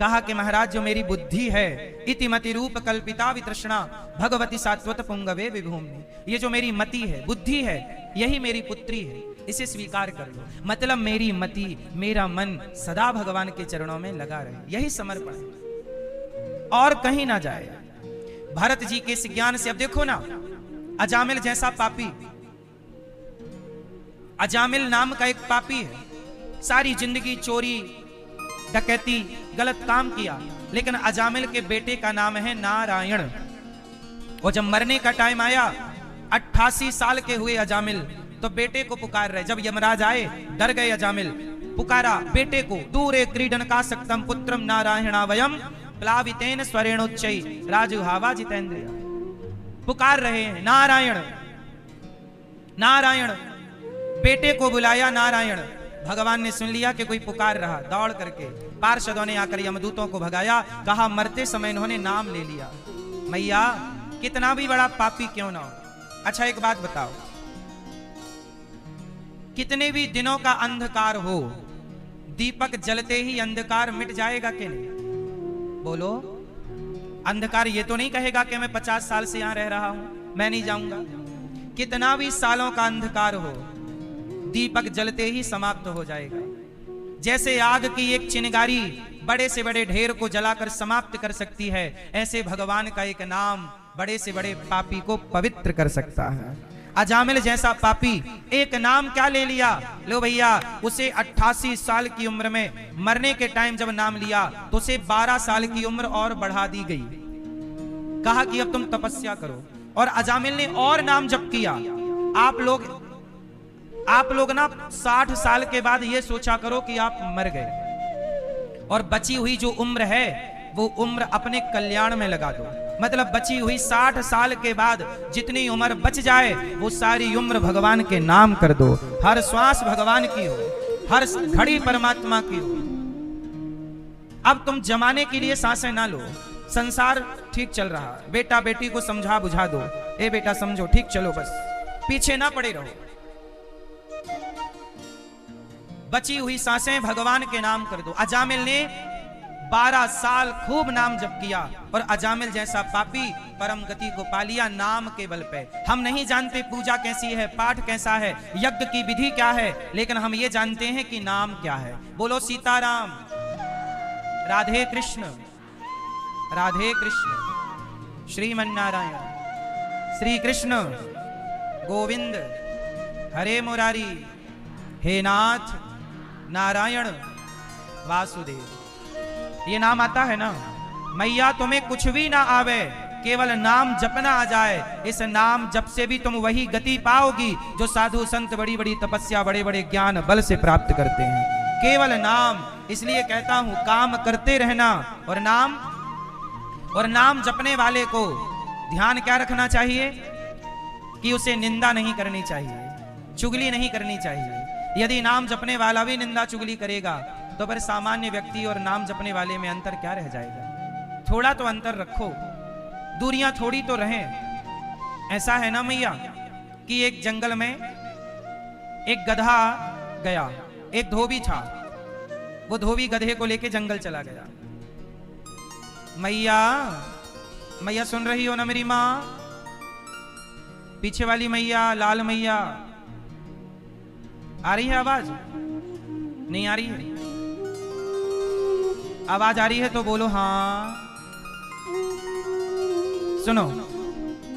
कहा कि महाराज जो मेरी बुद्धि है, इतिमति रूप कल्पिता वितृष्णा भगवती सात्वत पुंगवे विभूमि, ये जो मेरी मति है, बुद्धि है, यही मेरी पुत्री है, इसे स्वीकार कर लो। मतलब मेरी मति, मेरा मन सदा भगवान के चरणों में लगा रहे। यही समर्पण है और कहीं ना जाए। भरत जी के इस ज्ञान से अब देखो ना, अजामिल जैसा पापी, अजामिल नाम का एक पापी है, सारी जिंदगी चोरी डकैती गलत काम किया, लेकिन अजामिल के बेटे का नाम है नारायण। और जब मरने का टाइम आया 88 साल के हुए अजामिल तो बेटे को पुकार रहे। जब यमराज आए डर गए अजामिल, पुकारा बेटे को, दूरे क्रीडन का सक्तम पुत्रम नारायणा वयम प्लावितेन स्वरेणोच्चै राजुहावा जितेंद्रिय। पुकार रहे हैं नारायण नारायण, बेटे को बुलाया नारायण। भगवान ने सुन लिया कि कोई पुकार रहा, दौड़ करके पार्षदों ने आकर यमदूतों को भगाया, कहा मरते समय इन्होंने नाम ले लिया। मैया कितना भी बड़ा पापी क्यों ना हो। अच्छा एक बात बताओ, कितने भी दिनों का अंधकार हो, दीपक जलते ही अंधकार मिट जाएगा कि नहीं? बोलो। अंधकार ये तो नहीं कहेगा कि मैं 50 साल से यहां रह रहा हूं, मैं नहीं जाऊंगा। कितना भी सालों का अंधकार हो, दीपक जलते ही समाप्त हो जाएगा। जैसे आग की एक चिंगारी बड़े से बड़े ढेर को जलाकर समाप्त कर सकती है, ऐसे भगवान का एक नाम बड़े से बड़े पापी को पवित्र कर सकता है। अजामिल जैसा पापी एक नाम क्या ले लिया, लो भैया, उसे 88 साल की उम्र में मरने के टाइम जब नाम लिया तो उसे 12 साल की उम्र और बढ़ा दी गई। कहा कि अब तुम तपस्या करो, और अजामिल ने और नाम जप किया। आप लोग ना 60 साल के बाद ये सोचा करो कि आप मर गए, और बची हुई जो उम्र है वो उम्र अपने कल्याण में लगा दो। मतलब बची हुई 60 साल के बाद जितनी उम्र बच जाए वो सारी उम्र भगवान के नाम कर दो। हर श्वास भगवान की हो, हर घड़ी परमात्मा की हो। अब तुम जमाने के लिए सांसें ना लो, संसार ठीक चल रहा है। बेटा बेटी को समझा बुझा दो, ए बेटा समझो, ठीक चलो, बस पीछे ना पड़े रहो। बची हुई सांसें भगवान के नाम कर दो। अजामिल ने 12 साल खूब नाम जप किया, और अजामिल जैसा पापी परम गति को पा लिया नाम के बल पे। हम नहीं जानते पूजा कैसी है, पाठ कैसा है, यज्ञ की विधि क्या है, लेकिन हम ये जानते हैं कि नाम क्या है। बोलो सीताराम, राधे कृष्ण राधे कृष्ण, श्रीमन नारायण, श्री कृष्ण गोविंद, हरे मुरारी, हे नाथ नारायण वासुदेव। ये नाम आता है ना। मैया तुम्हें कुछ भी ना आवे, केवल नाम जपना आ जाए। इस नाम जप से भी तुम वही गति पाओगी जो साधु संत बड़ी बड़ी तपस्या, बड़े बड़े ज्ञान बल से प्राप्त करते हैं। केवल नाम। इसलिए कहता हूं काम करते रहना, और नाम जपने वाले को ध्यान क्या रखना चाहिए कि उसे निंदा नहीं करनी चाहिए, चुगली नहीं करनी चाहिए। यदि नाम जपने वाला भी निंदा चुगली करेगा तो फिर सामान्य व्यक्ति और नाम जपने वाले में अंतर क्या रह जाएगा। थोड़ा तो अंतर रखो, दूरियां थोड़ी तो रहें। ऐसा है ना मैया कि एक जंगल में एक गधा गया, एक धोबी था। वो धोबी गधे को लेके जंगल चला गया। मैया सुन रही हो ना मेरी माँ? पीछे वाली मैया, लाल मैया, आ रही है आवाज? नहीं आ रही है? आवाज आ रही है तो बोलो हाँ। सुनो,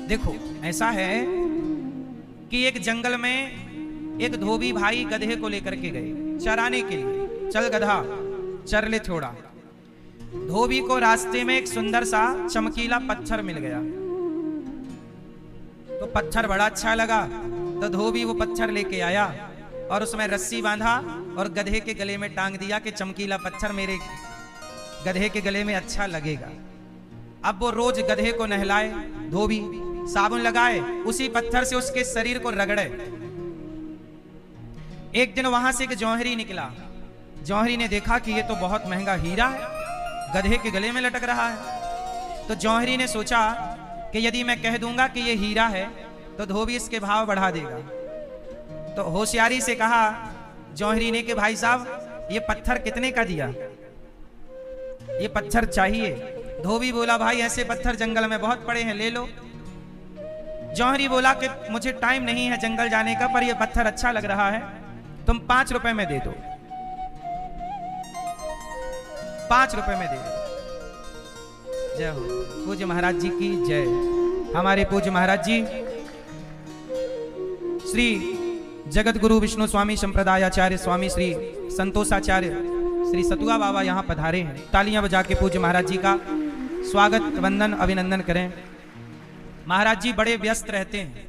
देखो ऐसा है कि एक जंगल में एक धोबी भाई गधे को लेकर के गए चराने के लिए। चल गधा चर ले थोड़ा। धोबी को रास्ते में एक सुंदर सा चमकीला पत्थर मिल गया, तो पत्थर बड़ा अच्छा लगा। तो धोबी वो पत्थर लेके आया और उसमें रस्सी बांधा और गधे के गले में टांग दिया कि चमकीला पत्थर मेरे गधे के गले में अच्छा लगेगा। अब वो रोज गधे को नहलाए, धोबी साबुन लगाए, उसी पत्थर से उसके शरीर को रगड़े। एक दिन वहां से एक जौहरी निकला। जौहरी ने देखा कि ये तो बहुत महंगा हीरा है, गधे के गले में लटक रहा है। तो जौहरी ने सोचा कि यदि मैं कह दूंगा कि ये हीरा है तो धोबी इसके भाव बढ़ा देगा। तो होशियारी से कहा जौहरी ने कि भाई साहब ये पत्थर कितने का दिया, ये पत्थर चाहिए। धोबी बोला भाई ऐसे पत्थर जंगल में बहुत पड़े हैं, ले लो। जौहरी बोला कि मुझे टाइम नहीं है जंगल जाने का, पर ये पत्थर अच्छा लग रहा है, तुम 5 रुपए में दे दो, 5 रुपए में दे दो। जय हो पूज्य महाराज जी की जय। हमारे पूज्य महाराज जी श्री जगत गुरु विष्णु स्वामी संप्रदायाचार्य स्वामी श्री संतोषाचार्य श्री सतुआ बाबा यहाँ पधारे हैं। तालियां बजा के पूज्य महाराज जी का स्वागत, वंदन, अभिनंदन करें। महाराज जी बड़े व्यस्त रहते हैं,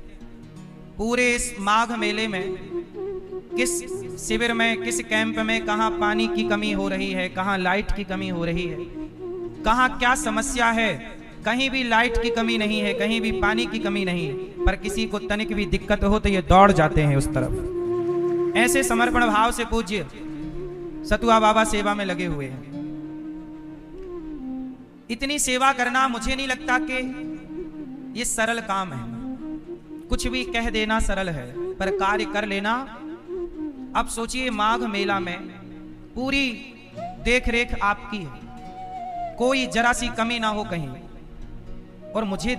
पूरे इस माघ मेले में किस शिविर में, किस कैंप में कहाँ पानी की कमी हो रही है, कहाँ लाइट की कमी हो रही है, कहाँ क्या समस्या है। कहीं भी लाइट की कमी नहीं है, कहीं भी पानी की कमी नहीं है, पर किसी को तनिक भी दिक्कत हो तो ये दौड़ जाते हैं उस तरफ। ऐसे समर्पण भाव से पूज्य सतुआ बाबा सेवा में लगे हुए हैं। इतनी सेवा करना मुझे नहीं लगता कि ये सरल काम है। कुछ भी कह देना सरल है, पर कार्य कर लेना। अब सोचिए, माघ मेला में पूरी देख रेख आपकी है, कोई जरा सी कमी ना हो कहीं। और मुझे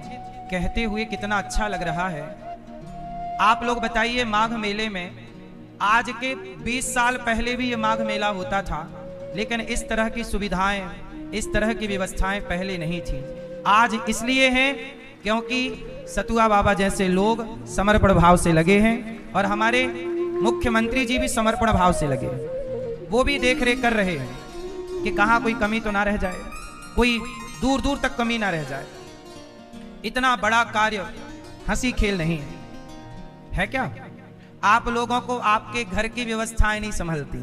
कहते हुए कितना अच्छा लग रहा है। आप लोग बताइए, माघ मेले में आज के 20 साल पहले भी ये माघ मेला होता था, लेकिन इस तरह की सुविधाएं, इस तरह की व्यवस्थाएं पहले नहीं थी। आज इसलिए हैं क्योंकि सतुआ बाबा जैसे लोग समर्पण भाव से लगे हैं, और हमारे मुख्यमंत्री जी भी समर्पण भाव से लगे हैं। वो भी देख रेख कर रहे हैं कि कहाँ कोई कमी तो ना रह जाए, कोई दूर दूर तक कमी ना रह जाए। इतना बड़ा कार्य हंसी खेल नहीं है क्या? आप लोगों को आपके घर की व्यवस्थाएं नहीं संभलती।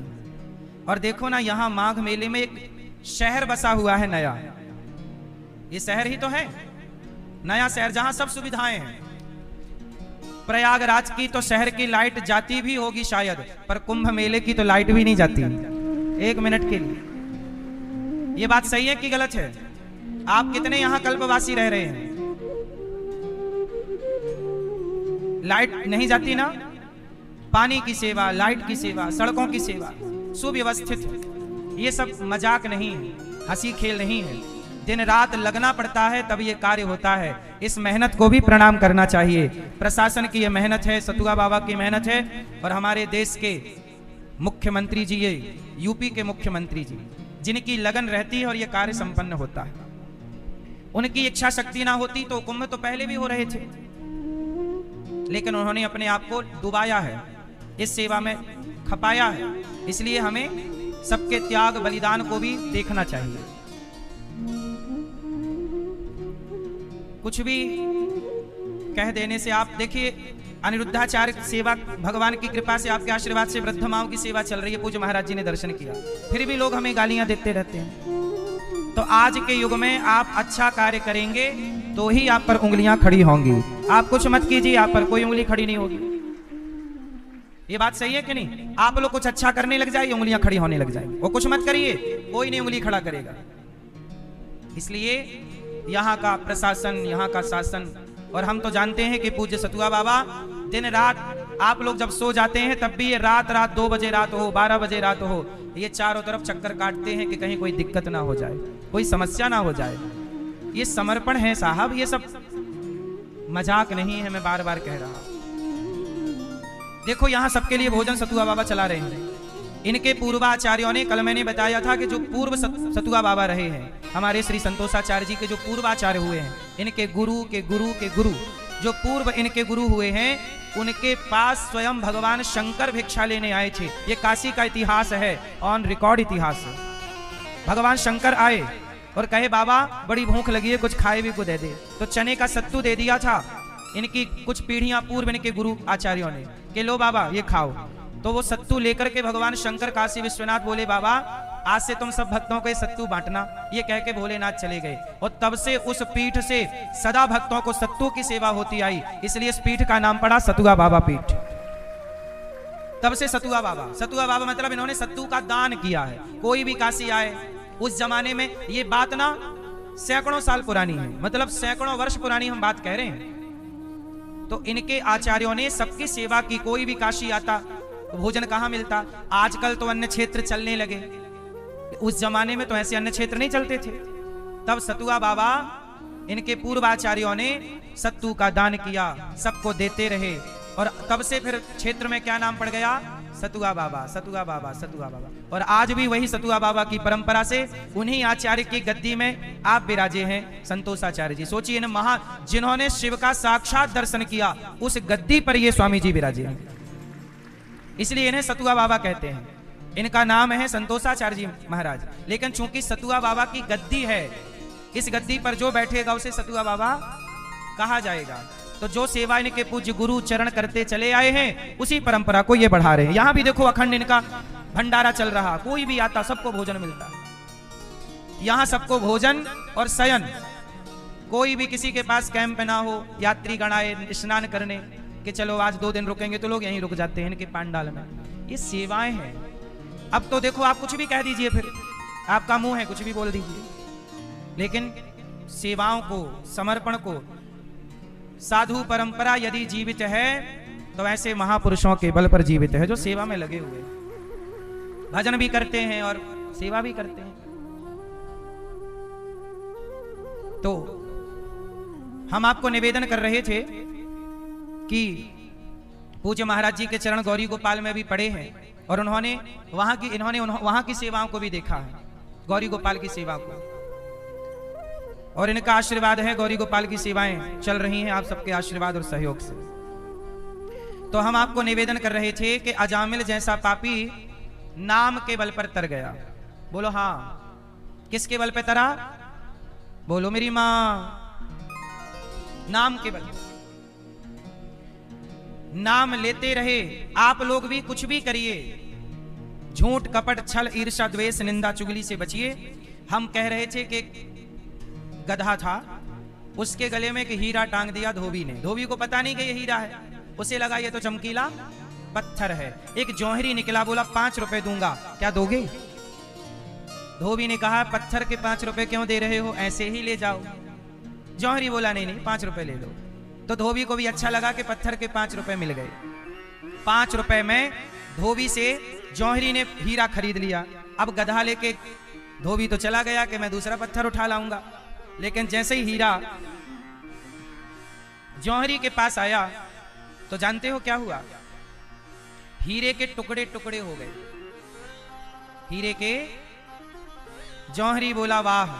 और देखो ना, यहाँ माघ मेले में एक शहर बसा हुआ है नया। ये शहर ही तो है, नया शहर, जहां सब सुविधाएं हैं। प्रयागराज की तो शहर की लाइट जाती भी होगी शायद, पर कुंभ मेले की तो लाइट भी नहीं जाती 1 मिनट के लिए। ये बात सही है कि गलत है? आप कितने यहां कल्पवासी रह रहे हैं, लाइट नहीं जाती ना? पानी की सेवा, लाइट की सेवा, सड़कों की सेवा सुव्यवस्थित है। ये सब मजाक नहीं है, हंसी खेल नहीं है। दिन रात लगना पड़ता है तब ये कार्य होता है। इस मेहनत को भी प्रणाम करना चाहिए। प्रशासन की ये मेहनत है, सतुआ बाबा की मेहनत है, और हमारे देश के मुख्यमंत्री जी, ये यूपी के मुख्यमंत्री जी, जिनकी लगन रहती है और ये कार्य संपन्न होता है। उनकी इच्छा शक्ति ना होती तो कुंभ तो पहले भी हो रहे थे, लेकिन उन्होंने अपने आप को डुबाया है, इस सेवा में खपाया है। इसलिए हमें सबके त्याग बलिदान को भी देखना चाहिए। कुछ भी कह देने से, आप देखिए, अनिरुद्धाचार्य सेवा, भगवान की कृपा से, आपके आशीर्वाद से वृद्ध माओं की सेवा चल रही है। पूज्य महाराज जी ने दर्शन किया, फिर भी लोग हमें गालियां देते रहते हैं। तो आज के युग में आप अच्छा कार्य करेंगे तो ही आप पर उंगलियां खड़ी होंगी। आप कुछ मत कीजिए, आप पर कोई उंगली खड़ी नहीं होगी। ये बात सही है कि नहीं? आप लोग कुछ अच्छा करने लग जाइए, उंगलियां खड़ी होने लग जाएंगी। वो कुछ मत करिए, कोई नहीं उंगली खड़ा करेगा। इसलिए यहाँ का प्रशासन, यहाँ का शासन, और हम तो जानते हैं कि पूज्य सतुआ बाबा दिन रात, आप लोग जब सो जाते हैं तब भी ये रात 2 बजे रात हो, 12 बजे रात हो, ये चारों तरफ चक्कर काटते हैं कि कहीं कोई दिक्कत ना हो जाए, कोई समस्या ना हो जाए। ये समर्पण है साहब, ये सब मजाक नहीं है, मैं बार बार कह रहा हूं। देखो, यहाँ सबके लिए भोजन सतुआ बाबा चला रहे हैं। इनके पूर्वाचार्यों ने, कल मैंने बताया था कि जो पूर्व सतुआ बाबा रहे हैं, हमारे श्री संतोषाचार्य जी के जो पूर्वाचार्य हुए हैं, इनके गुरु के गुरु के गुरु, जो पूर्व इनके गुरु हुए हैं, उनके पास स्वयं भगवान शंकर भिक्षा लेने आए थे। ये काशी का इतिहास है, ऑन रिकॉर्ड इतिहास है। भगवान शंकर आए और कहे, बाबा बड़ी भूख लगी है, कुछ खाए भी को दे दे। तो चने का सत्तू दे दिया था इनकी कुछ पीढ़ियां पूर्व इनके गुरु आचार्यों ने, कि लो बाबा ये खाओ। तो वो सत्तू लेकर के भगवान शंकर काशी विश्वनाथ बोले, बाबा आज से तुम सब भक्तों को सत्तू बांटना। ये कह के भोलेनाथ चले गए, और तब से उस पीठ से सदा भक्तों को सत्तू की सेवा होती आई। इसलिए इस पीठ का नाम पड़ा सतुआ बाबा पीठ। तब से सतुआ बाबा मतलब इन्होंने सत्तू का दान किया है। कोई भी काशी आए, उस जमाने में, ये बात ना सैकड़ों साल पुरानी है, मतलब सैकड़ों वर्ष पुरानी हम बात कह रहे हैं। तो इनके आचार्यों ने सबकी सेवा की। कोई भी काशी आता तो भोजन कहाँ मिलता? आजकल तो अन्य क्षेत्र चलने लगे, उस जमाने में तो ऐसे अन्य क्षेत्र नहीं चलते थे। तब सतुआ बाबा, इनके पूर्वाचार्यों ने सत्तू का दान किया, सबको देते रहे, और तब से फिर क्षेत्र में क्या नाम पड़ गया? सतुआ बाबा, सतुआ बाबा, सतुआ बाबा। और आज भी वही सतुआ बाबा की परंपरा से उन्हीं आचार्य की गद्दी में आप विराजे हैं, संतोषाचार्य जी। सोचिए न, जिन्होंने शिव का साक्षात दर्शन किया, उस गद्दी पर ये स्वामी जी विराजे हैं। इसलिए इन्हें सतुआ बाबा कहते हैं। इनका नाम है संतोषाचार्य जी महाराज, लेकिन चूंकि सतुआ बाबा की गद्दी है, इस गद्दी पर जो बैठेगा उसे सतुआ बाबा कहा जाएगा। तो जो सेवा इनके पूज्य गुरु चरण करते चले आए हैं उसी परंपरा को ये बढ़ा रहे हैं। यहां भी देखो अखंड इनका भंडारा चल रहा, कोई भी आता सबको भोजन मिलता, यहां सबको भोजन और शयन। कोई भी किसी के पास कैंप ना हो, यात्री गण आए स्नान करने कि चलो आज 2 दिन रुकेंगे, तो लोग यहीं रुक जाते हैं इनके पांडाल में। ये सेवाएं हैं। अब तो देखो आप कुछ भी कह दीजिए, फिर आपका मुंह है, कुछ भी बोल दीजिए, लेकिन सेवाओं को, समर्पण को, साधु परंपरा यदि जीवित है तो ऐसे महापुरुषों के बल पर जीवित है जो सेवा में लगे हुए, भजन भी करते हैं और सेवा भी करते हैं। तो हम आपको निवेदन कर रहे थे कि पूज्य महाराज जी के चरण गौरी गोपाल में भी पड़े हैं और इन्होंने वहां की सेवाओं को भी देखा है, गौरी गोपाल की सेवा को, और इनका आशीर्वाद है, गौरी गोपाल की सेवाएं चल रही हैं आप सबके आशीर्वाद और सहयोग से। तो हम आपको निवेदन कर रहे थे कि अजामिल जैसा पापी नाम के बल पर तर गया। बोलो हाँ, किसके बल पे तरा? बोलो मेरी मां। नाम के बल, नाम लेते रहे। आप लोग भी कुछ भी करिए, झूठ कपट छल ईर्ष्या द्वेष निंदा चुगली से बचिए। हम कह रहे थे कि गधा था, उसके गले में एक हीरा टांग दिया धोबी ने। धोबी को पता नहीं कि ये हीरा है, उसे लगा ये तो चमकीला पत्थर है। एक जौहरी निकला, बोला 5 रुपए दूंगा, क्या दोगे? धोबी ने कहा पत्थर के 5 रुपए क्यों दे रहे हो, ऐसे ही ले जाओ। जौहरी बोला नहीं 5 रुपए ले लो। तो धोबी को भी अच्छा लगा कि पत्थर के 5 रुपए मिल गए। 5 रुपए में धोबी से जौहरी ने हीरा खरीद लिया। अब गधा लेके धोबी तो चला गया कि मैं दूसरा पत्थर उठा लाऊंगा, लेकिन जैसे ही हीरा जौहरी के पास आया तो जानते हो क्या हुआ? हीरे के टुकड़े टुकड़े हो गए, हीरे के। जौहरी बोला वाह,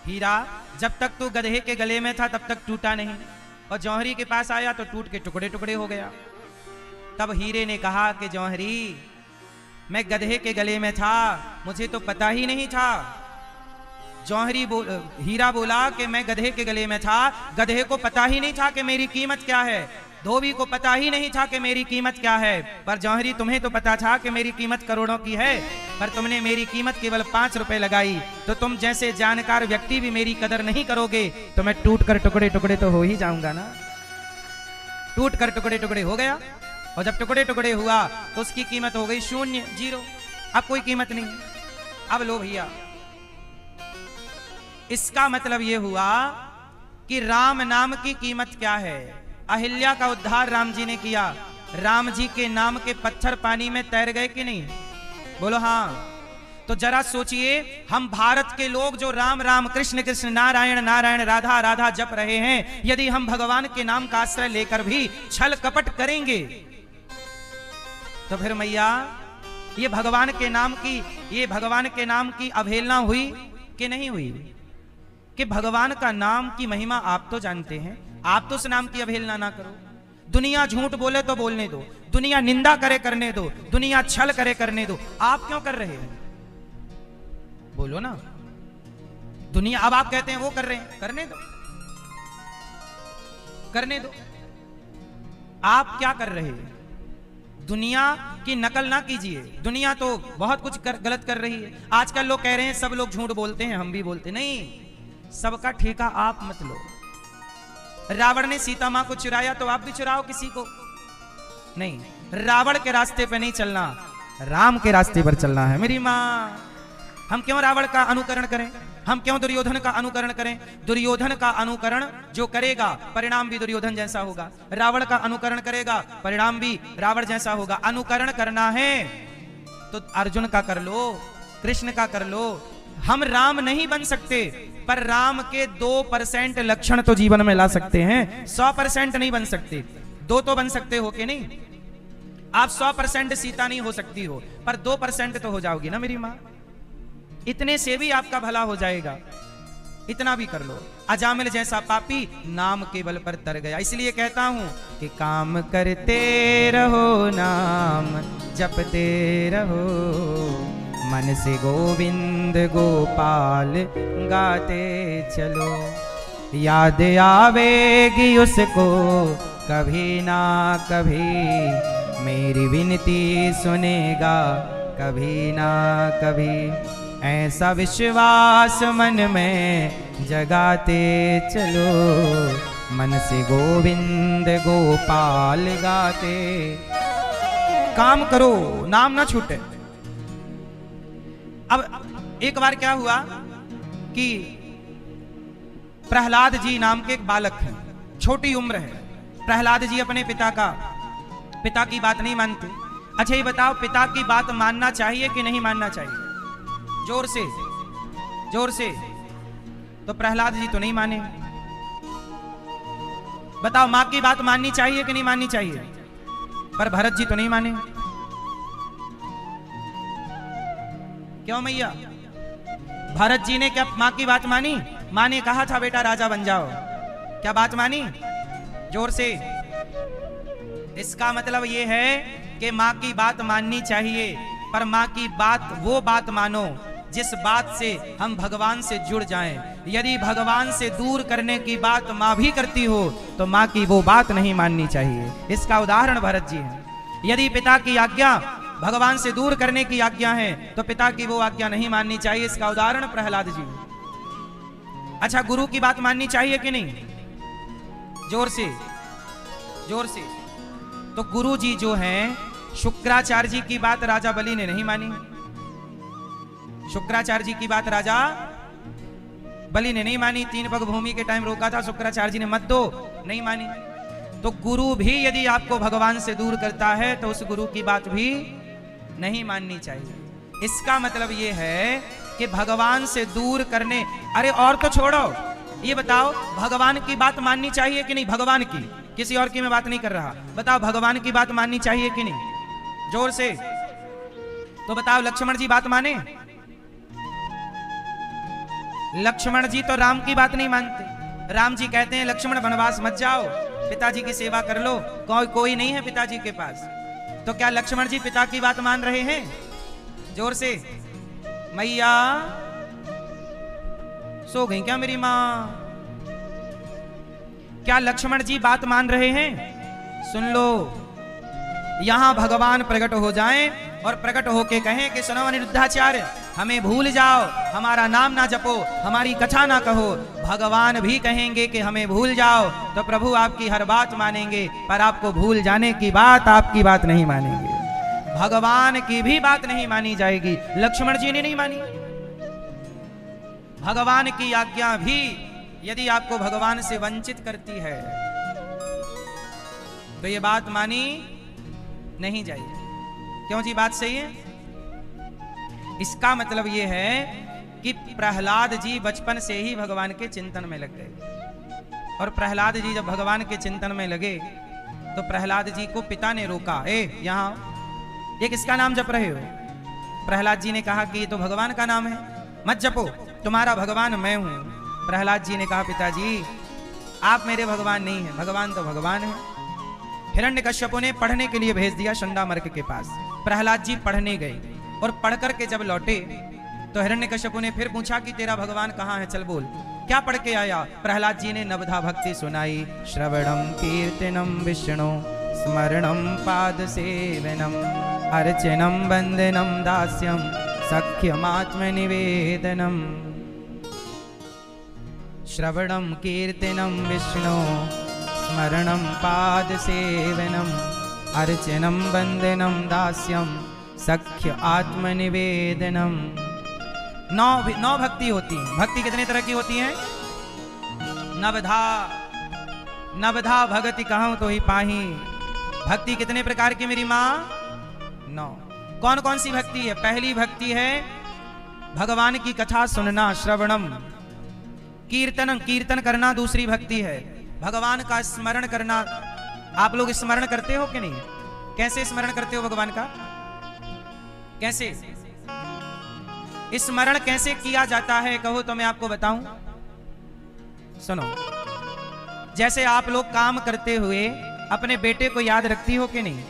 हीरा जब तक तू गधे के गले में था तब तक टूटा नहीं, और जौहरी के पास आया तो टूट के टुकड़े टुकड़े हो गया। तब हीरे ने कहा कि जौहरी, मैं गधे के गले में था, मुझे तो पता ही नहीं था। हीरा बोला कि मैं गधे के गले में था, गधे को पता ही नहीं था कि मेरी कीमत क्या है, धोबी को पता ही नहीं था कि मेरी कीमत क्या है। पर जौहरी, तुम्हें तो पता था कि मेरी कीमत करोड़ों की है, पर तुमने मेरी कीमत केवल 5 रुपए लगाई। तो तुम जैसे जानकार व्यक्ति भी मेरी कदर नहीं करोगे तो मैं टूट कर टुकड़े टुकड़े तो हो ही जाऊंगा ना। टूट कर टुकड़े टुकड़े हो गया, और जब टुकड़े टुकड़े हुआ तो उसकी कीमत हो गई 0, 0। अब कोई कीमत नहीं। अब लो भैया, इसका मतलब यह हुआ कि राम नाम की कीमत क्या है। अहिल्या का उद्धार राम जी ने किया, राम जी के नाम के पत्थर पानी में तैर गए कि नहीं? बोलो हाँ। तो जरा सोचिए, हम भारत के लोग जो राम राम कृष्ण कृष्ण नारायण नारायण राधा राधा जप रहे हैं, यदि हम भगवान के नाम का आश्रय लेकर भी छल कपट करेंगे तो फिर मैया ये भगवान के नाम की अवहेलना हुई कि नहीं हुई? कि भगवान का नाम की महिमा आप तो जानते हैं, आप तो उस नाम की अवहेलना ना करो। दुनिया झूठ बोले तो बोलने दो, दुनिया निंदा करे करने दो, दुनिया छल करे करने दो, आप क्यों कर रहे हैं? बोलो ना। दुनिया, अब आप कहते हैं वो कर रहे हैं, करने दो, करने दो। आप क्या कर रहे हैं? दुनिया की नकल ना कीजिए। दुनिया तो बहुत कुछ गलत कर रही है। आजकल लोग कह रहे हैं सब लोग झूठ बोलते हैं, हम भी बोलते। नहीं, सबका ठेका आप मत लो। रावण ने सीता मां को चुराया तो आप भी चुराओ किसी को? नहीं, रावण के रास्ते पे नहीं चलना, राम के रास्ते पर चलना है मेरी मां। हम क्यों रावण का अनुकरण करें? हम क्यों दुर्योधन का अनुकरण करें? दुर्योधन का अनुकरण जो करेगा परिणाम भी दुर्योधन जैसा होगा, रावण का अनुकरण करेगा परिणाम भी रावण जैसा होगा। अनुकरण करना है तो अर्जुन का कर लो, कृष्ण का कर लो। हम राम नहीं बन सकते, पर राम के 2% लक्षण तो जीवन में ला सकते हैं, 100% नहीं बन सकते। 2 तो बन सकते हो कि नहीं? आप 100% सीता नहीं हो सकती हो, पर 2% तो हो जाओगी ना मेरी मां। इतने से भी आपका भला हो जाएगा, इतना भी कर लो। अजामिल जैसा पापी नाम के बल पर तर गया। इसलिए कहता हूं कि काम करते रहो, नाम जपते रहो, मन से गोविंद गोपाल गाते चलो। याद आवेगी उसको कभी ना कभी, मेरी विनती सुनेगा कभी ना कभी। ऐसा विश्वास मन में जगाते चलो, मन से गोविंद गोपाल गाते। काम करो, नाम ना छूटे। अब एक बार क्या हुआ कि प्रहलाद जी नाम के एक बालक हैं, छोटी उम्र है। प्रहलाद जी अपने पिता की बात नहीं मानते। अच्छा ये बताओ, पिता की बात मानना चाहिए कि नहीं मानना चाहिए? जोर से। तो प्रहलाद जी तो नहीं माने। बताओ, मां की बात माननी चाहिए कि नहीं माननी चाहिए? पर भरत जी तो नहीं माने। क्यों मैया? भरत जी ने क्या मां की बात मानी? मां ने कहा था बेटा राजा बन जाओ, क्या बात मानी? जोर से। इसका मतलब यह है कि मां की बात माननी चाहिए, पर मां की बात वो बात मानो जिस बात से हम भगवान से जुड़ जाएं। यदि भगवान से दूर करने की बात मां भी करती हो तो मां की वो बात नहीं माननी चाहिए। इसका उदाहरण भरत जी है। यदि पिता की आज्ञा भगवान से दूर करने की आज्ञा है तो पिता की वो आज्ञा नहीं माननी चाहिए। इसका उदाहरण प्रहलाद जी। अच्छा, गुरु की बात माननी चाहिए कि नहीं? जोर से। तो गुरु जी जो हैं, शुक्राचार्य जी की बात राजा बलि ने नहीं मानी। शुक्राचार्य जी की बात राजा बलि ने नहीं मानी। 3 पग भूमि के टाइम रोका था, शुक्राचार्य जी ने मत दो, नहीं मानी। तो गुरु भी यदि आपको भगवान से दूर करता है तो उस गुरु की बात भी नहीं माननी चाहिए। इसका मतलब यह है कि भगवान से दूर करने, अरे और तो छोड़ो, ये बताओ भगवान की बात माननी चाहिए कि नहीं? भगवान की, किसी और की मैं बात नहीं कर रहा। बताओ भगवान की बात माननी चाहिए कि नहीं? जोर से। तो बताओ लक्ष्मण जी बात माने? लक्ष्मण जी तो राम की बात नहीं मानते। राम जी कहते हैं लक्ष्मण वनवास मत जाओ, पिताजी की सेवा कर लो, कोई नहीं है पिताजी के पास। तो क्या लक्ष्मण जी पिता की बात मान रहे हैं? जोर से। मैया सो गई क्या मेरी मां? क्या लक्ष्मण जी बात मान रहे हैं? सुन लो, यहां भगवान प्रकट हो जाएं और प्रकट होके कहें कि सुनो अनिरुद्धाचार्य, हमें भूल जाओ, हमारा नाम ना जपो, हमारी कथा ना कहो। भगवान भी कहेंगे कि हमें भूल जाओ तो प्रभु आपकी हर बात मानेंगे, पर आपको भूल जाने की बात, आपकी बात नहीं मानेंगे। भगवान की भी बात नहीं मानी जाएगी। लक्ष्मण जी ने नहीं मानी। भगवान की आज्ञा भी यदि आपको भगवान से वंचित करती है तो ये बात मानी नहीं जाएगी। क्यों जी? बात सही है। इसका मतलब ये है कि प्रहलाद जी बचपन से ही भगवान के चिंतन में लग गए। और प्रहलाद जी जब भगवान के चिंतन में लगे तो प्रहलाद जी को पिता ने रोका, यहां ये किसका नाम जप रहे हो? प्रहलाद जी ने कहा कि ये तो भगवान का नाम है, मत जपो, तुम्हारा भगवान मैं हूं। प्रहलाद जी ने कहा पिताजी आप मेरे भगवान नहीं हैं, भगवान तो भगवान है। हिरण्यकश्यपु ने पढ़ने के लिए भेज दिया शंडामर्क के पास। प्रहलाद जी पढ़ने गए और पढ़ करके जब लौटे तो हिरण्यकश्यपु ने फिर पूछा कि तेरा भगवान कहाँ है, चल बोल, क्या पढ़ के आया? प्रहलाद जी ने नवधा भक्ति सुनाई। श्रवणम कीर्तनम विष्णु स्मरणम पाद सेवनम अर्चनम वंदनम दास्यम सख्यमात्म निवेदनम। श्रवणम कीर्तनम विष्णु स्मरणम पाद सेवनम अर्चनम वंदनम दास्यम सख्य आत्मनिवेदनम। 9 भक्ति होती है। भक्ति कितने तरह की होती है? नवधा भगति कहूं तो ही पाही। भक्ति कितने प्रकार की मेरी मां? 9। कौन कौन सी भक्ति है? पहली भक्ति है भगवान की कथा सुनना, श्रवणम। कीर्तन, कीर्तन करना दूसरी भक्ति है। भगवान का स्मरण करना। आप लोग स्मरण करते हो कि नहीं? कैसे स्मरण करते हो भगवान का? कैसे स्मरण कैसे किया जाता है कहो तो मैं आपको बताऊं। सुनो, जैसे आप लोग काम करते हुए अपने बेटे को याद रखती हो कि नहीं?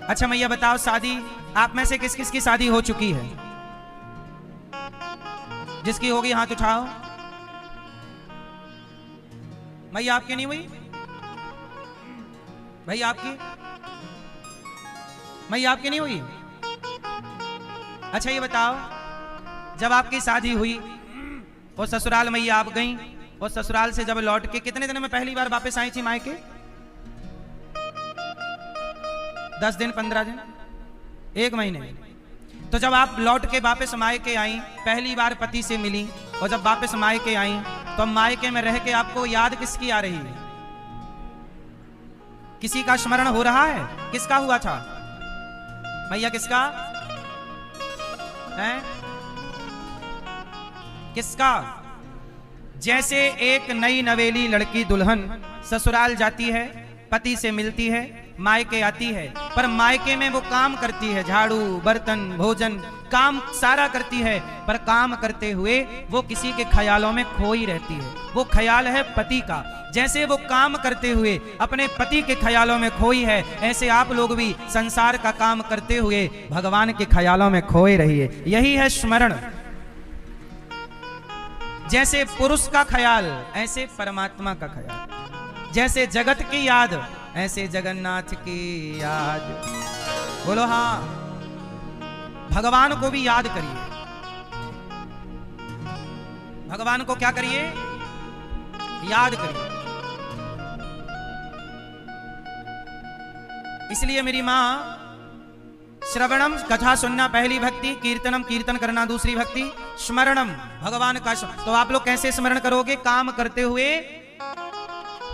अच्छा मैया बताओ, शादी आप में से किस किस की शादी हो चुकी है? जिसकी होगी हाथ उठाओ। मैया आपकी नहीं हुई? भाई आपकी मैया आपकी नहीं हुई? अच्छा ये बताओ, जब आपकी शादी हुई और ससुराल मैया आप गई, और ससुराल से जब लौट के कितने दिन में पहली बार वापस आई थी मायके? 10 दिन, 15 दिन, 1 महीने? तो जब आप लौट के वापस मायके आई, पहली बार पति से मिली, और जब वापस मायके आई तो मायके में रह के आपको याद किसकी आ रही है? किसी का स्मरण हो रहा है? किसका हुआ था भैया? किसका है? किसका? जैसे एक नई नवेली लड़की दुल्हन ससुराल जाती है, पति से मिलती है, मायके आती है, पर मायके में वो काम करती है, झाड़ू बर्तन भोजन काम सारा करती है, पर काम करते हुए वो किसी के ख्यालों में खोई रहती है। वो ख्याल है पति का। जैसे वो काम करते हुए अपने पति के ख्यालों में खोई है, ऐसे आप लोग भी संसार का काम करते हुए भगवान के ख्यालों में खोए रहिए। यही है स्मरण। जैसे पुरुष का ख्याल ऐसे परमात्मा का ख्याल, जैसे जगत की याद ऐसे जगन्नाथ की याद। बोलो हाँ, भगवान को भी याद करिए। भगवान को क्या करिए? याद करिए। इसलिए मेरी मां, श्रवणम कथा सुनना पहली भक्ति, कीर्तनम कीर्तन करना दूसरी भक्ति, स्मरणम भगवान का। तो आप लोग कैसे स्मरण करोगे? काम करते हुए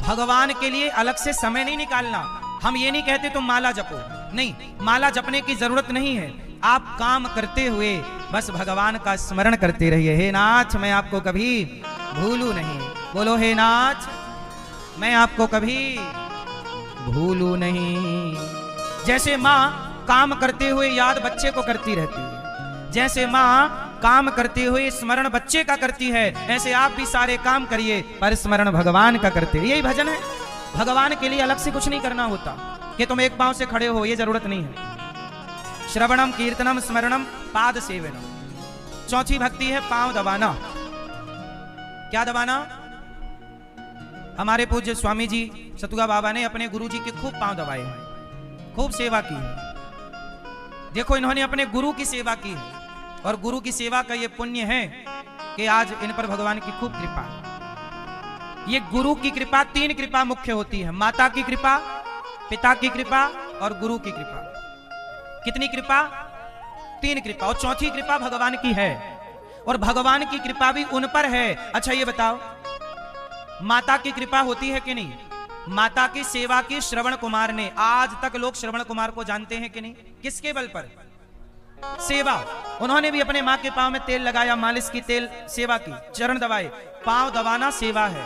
भगवान के लिए अलग से समय नहीं निकालना। हम ये नहीं कहते तुम माला जपो, नहीं, माला जपने की जरूरत नहीं है। आप काम करते हुए बस भगवान का स्मरण करते रहिए। हे नाथ, मैं आपको कभी भूलू नहीं। बोलो हे नाथ, मैं आपको कभी भूलू नहीं। जैसे माँ काम करते हुए याद बच्चे को करती रहती है, जैसे माँ काम करते हुए स्मरण बच्चे का करती है, ऐसे आप भी सारे काम करिए पर स्मरण भगवान का करते। यही भजन है। भगवान के लिए अलग से कुछ नहीं करना होता कि तुम एक पांव से खड़े हो, ये जरूरत नहीं है। श्रवणम कीर्तनम स्मरणम पाद सेवनम। चौथी भक्ति है पांव दबाना। क्या दबाना? हमारे पूज्य स्वामी जी सतुगा बाबा ने अपने गुरु जी के खूब पांव दबाए हैं, खूब सेवा की है। देखो, इन्होंने अपने गुरु की सेवा की है, और गुरु की सेवा का ये पुण्य है कि आज इन पर भगवान की खूब कृपा है। ये गुरु की कृपा, 3 कृपा मुख्य होती है। माता की कृपा, पिता की कृपा और गुरु की कृपा। कितनी कृपा? 3 कृपा। और चौथी कृपा भगवान की है, और भगवान की कृपा भी उन पर है। अच्छा ये बताओ, माता की कृपा होती है कि नहीं? माता की सेवा की श्रवण कुमार ने। आज तक लोग श्रवण कुमार को जानते हैं कि नहीं? किसके बल पर? सेवा। उन्होंने भी अपने मां के पांव में तेल लगाया, मालिश की, तेल सेवा की, चरण दबाए। पांव दबाना सेवा है।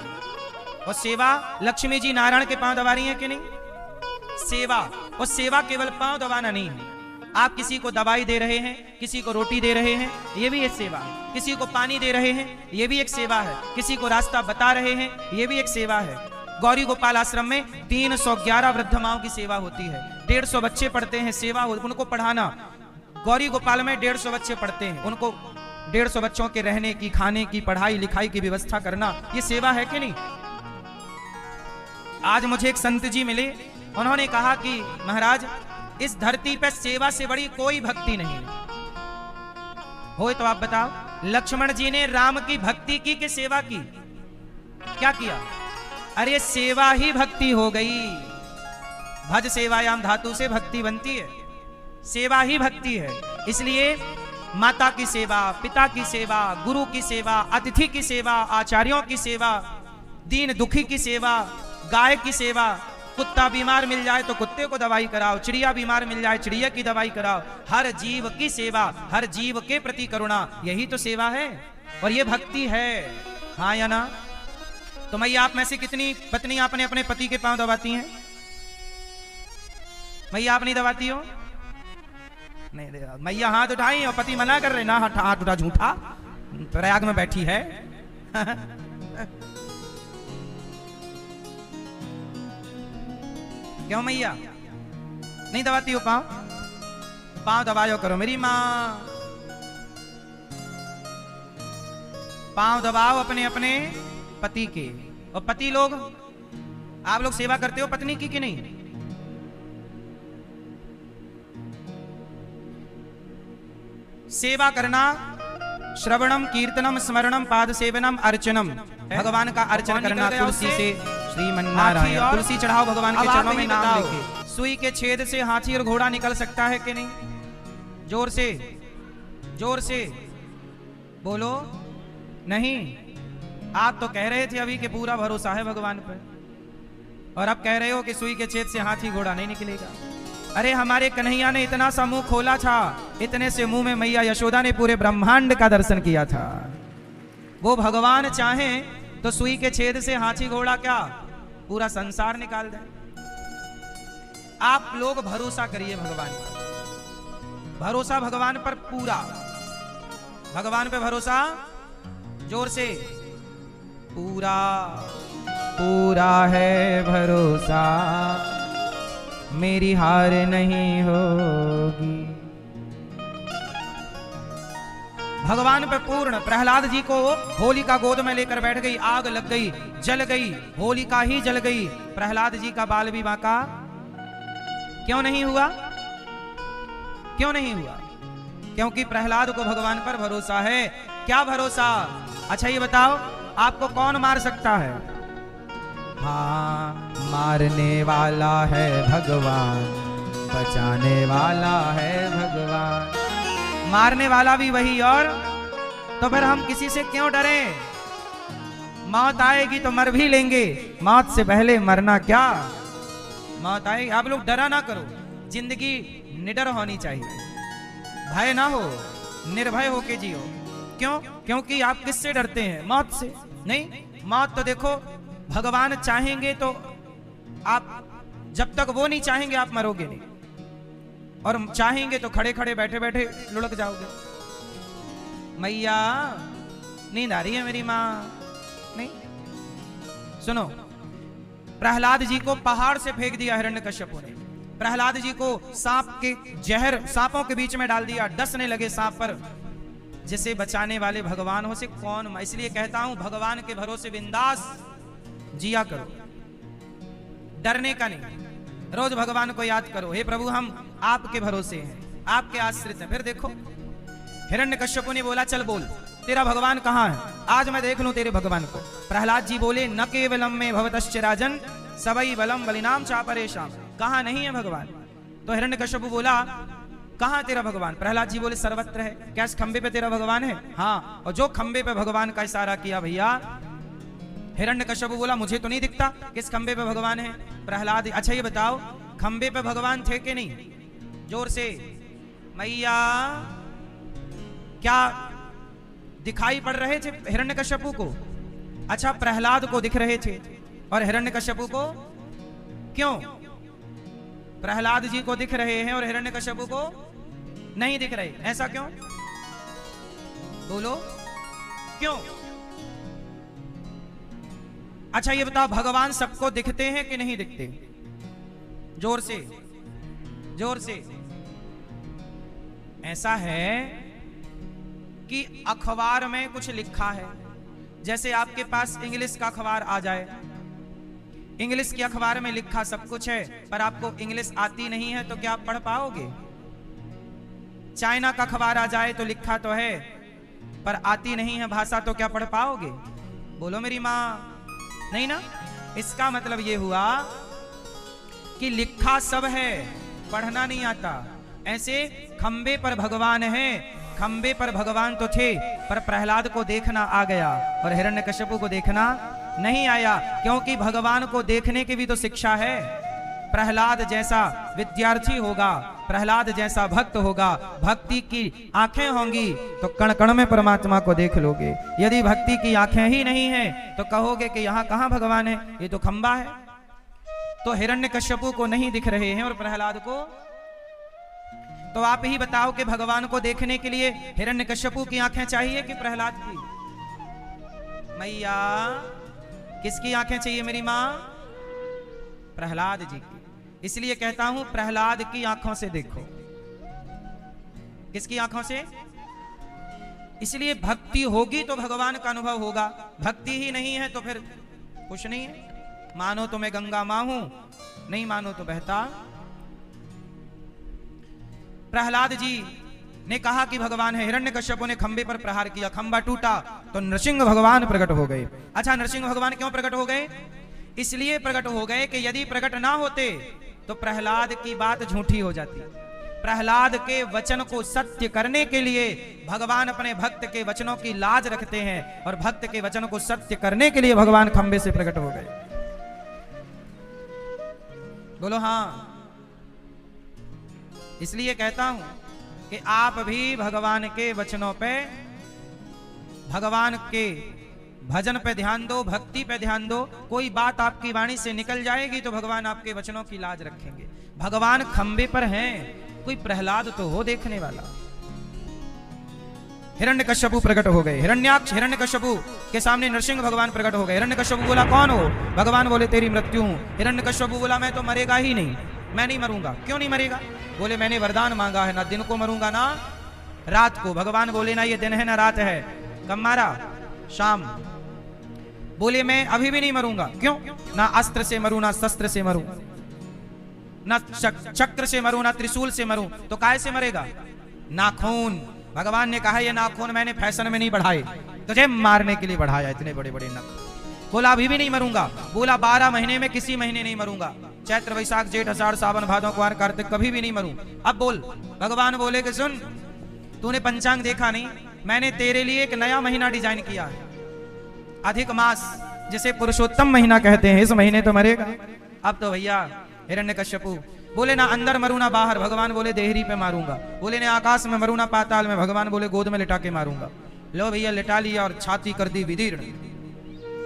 और सेवा लक्ष्मी जी नारायण के पांव दबा रही है कि नहीं? सेवा। और सेवा केवल पांव दबाना नहीं है। आप किसी को दवाई दे रहे हैं, किसी को रोटी दे रहे हैं, ये भी एक सेवा है। किसी को पानी दे रहे हैं, ये भी एक सेवा है। किसी को रास्ता बता रहे हैं, ये भी एक सेवा है। गौरी गोपाल आश्रम में 311 वृद्ध माओं की सेवा होती है। 150 बच्चे पढ़ते हैं, सेवा उनको पढ़ाना। गौरी गोपाल में 150 बच्चे पढ़ते हैं, उनको 150 बच्चों के रहने की, खाने की, पढ़ाई लिखाई की व्यवस्था करना, ये सेवा है कि नहीं? आज मुझे एक संत जी मिले, उन्होंने कहा कि महाराज, इस धरती पर सेवा से बड़ी कोई भक्ति नहीं है। हो तो आप बताओ, लक्ष्मण जी ने राम की भक्ति की कि सेवा की? क्या किया? अरे सेवा ही भक्ति हो गई। भज सेवायाम धातु से भक्ति बनती है। सेवा ही भक्ति है। इसलिए माता की सेवा, पिता की सेवा, गुरु की सेवा, अतिथि की सेवा, आचार्यों की सेवा, दीन दुखी की सेवा, गाय की सेवा। कुत्ता बीमार मिल जाए तो कुत्ते को दवाई कराओ, चिड़िया बीमार मिल जाए चिड़िया की दवाई कराओ। हर जीव की सेवा, हर जीव के प्रति करुणा, यही तो सेवा है और ये भक्ति है। हाँ या ना? तो मैया, आप में से कितनी पत्नी आपने अपने पति के पांव दबाती हैं? मैया, आप नहीं दबाती हो? नहीं। मैया हाथ उठाई और पति मना कर रहे ना, हाथ उठा, झूठा, प्रयाग में बैठी है। क्यों मैया नहीं दबाती हो पांव? पांव दबायो करो मेरी मां। पांव दबाओ अपने अपने पति के। और पति लोग आप लोग सेवा करते हो पत्नी की कि नहीं? सेवा करना, श्रवणम कीर्तनम स्मरणम पाद सेवनम अर्चनम, भगवान का अर्चन करना तुलसी से। श्रीमन्नारायण, तुलसी चढ़ाओ भगवान के चरणों में, नाम लेके। सुई के छेद से हाथी और घोड़ा निकल सकता है कि नहीं? जोर से, जोर से बोलो। नहीं, आप तो कह रहे थे अभी कि पूरा भरोसा है भगवान पर, और अब कह रहे हो कि सुई के छेद से हाथी घोड़ा नहीं निकलेगा। अरे हमारे कन्हैया ने इतना सा मुंह खोला था, इतने से मुंह में मैया यशोदा ने पूरे ब्रह्मांड का दर्शन किया था। वो भगवान चाहे तो सुई के छेद से हाथी घोड़ा क्या, पूरा संसार निकाल दे। आप लोग भरोसा करिए भगवान पर, भरोसा भगवान पर पूरा, भगवान पे भरोसा। जोर से, पूरा पूरा है भरोसा, मेरी हार नहीं होगी। भगवान पे पूर्ण। प्रहलाद जी को होलिका गोद में लेकर बैठ गई, आग लग गई, जल गई, होलिका ही जल गई। प्रहलाद जी का बाल भी बांका क्यों नहीं हुआ? क्यों नहीं हुआ? क्योंकि प्रहलाद को भगवान पर भरोसा है। क्या भरोसा? अच्छा ये बताओ, आपको कौन मार सकता है? हाँ, मारने वाला है भगवान, बचाने वाला है भगवान। मारने वाला भी वही, और तो फिर हम किसी से क्यों डरें? मौत आएगी तो मर भी लेंगे, मौत से पहले मरना क्या? मौत आएगी, आप लोग डरा ना करो। जिंदगी निडर होनी चाहिए, भय ना हो, निर्भय होके जियो। क्यों? क्योंकि आप किससे डरते हैं? मौत से नहीं। मौत तो देखो भगवान चाहेंगे तो आप, जब तक वो नहीं चाहेंगे आप मरोगे नहीं, और चाहेंगे तो खड़े खड़े बैठे बैठे लुढ़क जाओगे। मैया नींद आ रही है मेरी माँ, नहीं। सुनो, प्रहलाद जी को पहाड़ से फेंक दिया हिरण्यकश्यप ने। प्रहलाद जी को सांप के जहर, सांपों के बीच में डाल दिया, डसने लगे सांप पर। जिसे बचाने वाले भगवान हो से कौन? इसलिए कहता हूं भगवान के भरोसे बिंदास जिया करो, डरने का नहीं। रोज भगवान को याद करो, हे प्रभु हम आपके भरोसे हैं, आपके आश्रित हैं। फिर देखो हिरण्यकश्यप ने बोला, चल बोल तेरा भगवान कहाँ है, आज मैं देख लूं तेरे भगवान को। प्रहलाद जी बोले, न केवलम में भवतश्च राजन सबई बलम बलिनाम चापरेशम। कहाँ नहीं है भगवान? तो हिरण्यकश्यप बोला, कहाँ तेरा भगवान? प्रहलाद जी बोले, सर्वत्र है। क्या इस खंबे पे तेरा भगवान है? हाँ। और जो खंबे पे भगवान का इशारा किया भैया, हिरण्यकश्यप बोला, मुझे तो नहीं दिखता किस खंबे पे भगवान है। प्रहलाद, अच्छा ये बताओ खंबे पे भगवान थे कि नहीं? जोर से, मैया क्या दिखाई पड़ रहे थे हिरण्यकश्यप को? अच्छा, प्रहलाद को दिख रहे थे और हिरण्यकश्यप को क्यों? प्रहलाद जी को दिख रहे हैं और हिरण्यकश्यप को नहीं दिख रहे, ऐसा क्यों? बोलो क्यों? अच्छा ये बताओ, भगवान सबको दिखते हैं कि नहीं दिखते? जोर से, जोर से। ऐसा है कि अखबार में कुछ लिखा है, जैसे आपके पास इंग्लिश का अखबार आ जाए, इंग्लिश के अखबार में लिखा सब कुछ है, पर आपको इंग्लिश आती नहीं है तो क्या आप पढ़ पाओगे? चाइना का अखबार आ जाए तो लिखा तो है पर आती नहीं है भाषा, तो क्या पढ़ पाओगे? बोलो मेरी माँ, नहीं ना। इसका मतलब ये हुआ कि लिखा सब है, पढ़ना नहीं आता। ऐसे खंबे पर भगवान है, खंबे पर भगवान तो थे पर प्रहलाद को देखना आ गया और हिरण्यकश्यप को देखना नहीं आया, क्योंकि भगवान को देखने की भी तो शिक्षा है। प्रहलाद जैसा विद्यार्थी होगा, प्रहलाद जैसा भक्त होगा, भक्ति की आंखें होंगी तो कण कण में परमात्मा को देख लोगे। यदि भक्ति की आंखें ही नहीं है तो कहोगे कि यहाँ कहाँ भगवान है, ये तो खंबा है। तो हिरण्यकश्यप को नहीं दिख रहे हैं और प्रहलाद को, तो आप ही बताओ कि भगवान को देखने के लिए हिरण्यकश्यप की आंखें चाहिए कि प्रहलाद की? मैया किसकी आंखें चाहिए मेरी माँ? प्रहलाद जी की। इसलिए कहता हूं प्रहलाद की आंखों से देखो। किसकी आंखों से? इसलिए भक्ति होगी तो भगवान का अनुभव होगा, भक्ति ही नहीं है तो फिर कुछ नहीं है। मानो तो मैं गंगा मां हूं, नहीं मानो तो बहता। प्रहलाद जी ने कहा कि भगवान है। हिरण्यकश्यप ने खंबे पर प्रहार किया, खंबा टूटा तो नरसिंह भगवान प्रकट हो गए। अच्छा, नरसिंह भगवान क्यों प्रकट हो गए? इसलिए प्रकट हो गए कि यदि प्रकट ना होते तो प्रहलाद की बात झूठी हो जाती। प्रहलाद के वचन को सत्य करने के लिए भगवान अपने भक्त के वचनों की लाज रखते हैं, और भक्त के वचन को सत्य करने के लिए भगवान खंबे से प्रकट हो गए। बोलो हाँ। इसलिए कहता हूं कि आप भी भगवान के वचनों पे, भगवान के भजन पे ध्यान दो, भक्ति पे ध्यान दो। कोई बात आपकी वाणी से निकल जाएगी तो भगवान आपके वचनों की लाज रखेंगे। भगवान खंबे पर हैं, कोई प्रहलाद तो हो देखने वाला। हिरण्यकश्यपु प्रकट हो गए। हिरण्याक्ष हिरण्यकश्यपु के सामने नरसिंह भगवान प्रकट हो गए। हिरण्यकश्यपु बोला कौन हो? भगवान बोले तेरी मृत्यु हूं। हिरण्यकश्यपु बोला मैं तो मरेगा ही नहीं, मैं नहीं मरूंगा। क्यों नहीं मरेगा? बोले मैंने वरदान मांगा है, ना दिन को मरूंगा ना रात को। भगवान बोले ना ये दिन है ना रात है। कब मारा? शाम। बोले मैं अभी भी नहीं मरूंगा। क्यों? ना अस्त्र से मरूं, ना शस्त्र से मरूं, ना चक्र से मरूं, ना त्रिशूल से मरूं। तो काय से मरेगा? नाखून। भगवान ने कहा ये नाखून मैंने फैशन में नहीं बढ़ाए, तुझे मारने के लिए बढ़ाया, इतने बड़े बड़े नख। बोला अभी भी नहीं मरूंगा। बोला 12 महीने में किसी महीने नहीं मरूंगा। चैत्र वैशाख जेठ आषाढ़ सावन भादो कुंवर कार्तिक कभी भी नहीं मरूं। अब बोल। भगवान बोले कि सुन, तूने पंचांग देखा नहीं, मैंने तेरे लिए एक नया महीना डिजाइन किया है, अधिक मास, जिसे पुरुषोत्तम महीना कहते हैं। इस महीने तो मरेगा। अब तो भैया हिरण्यकश्यपु बोले ना अंदर मरूं ना बाहर। भगवान बोले देहरी पे मारूंगा। बोले ना आकाश में मरूं ना पाताल में। भगवान बोले गोद में लिटा के मारूंगा। लो भैया लिटा लिया और छाती कर दी विदीर्ण,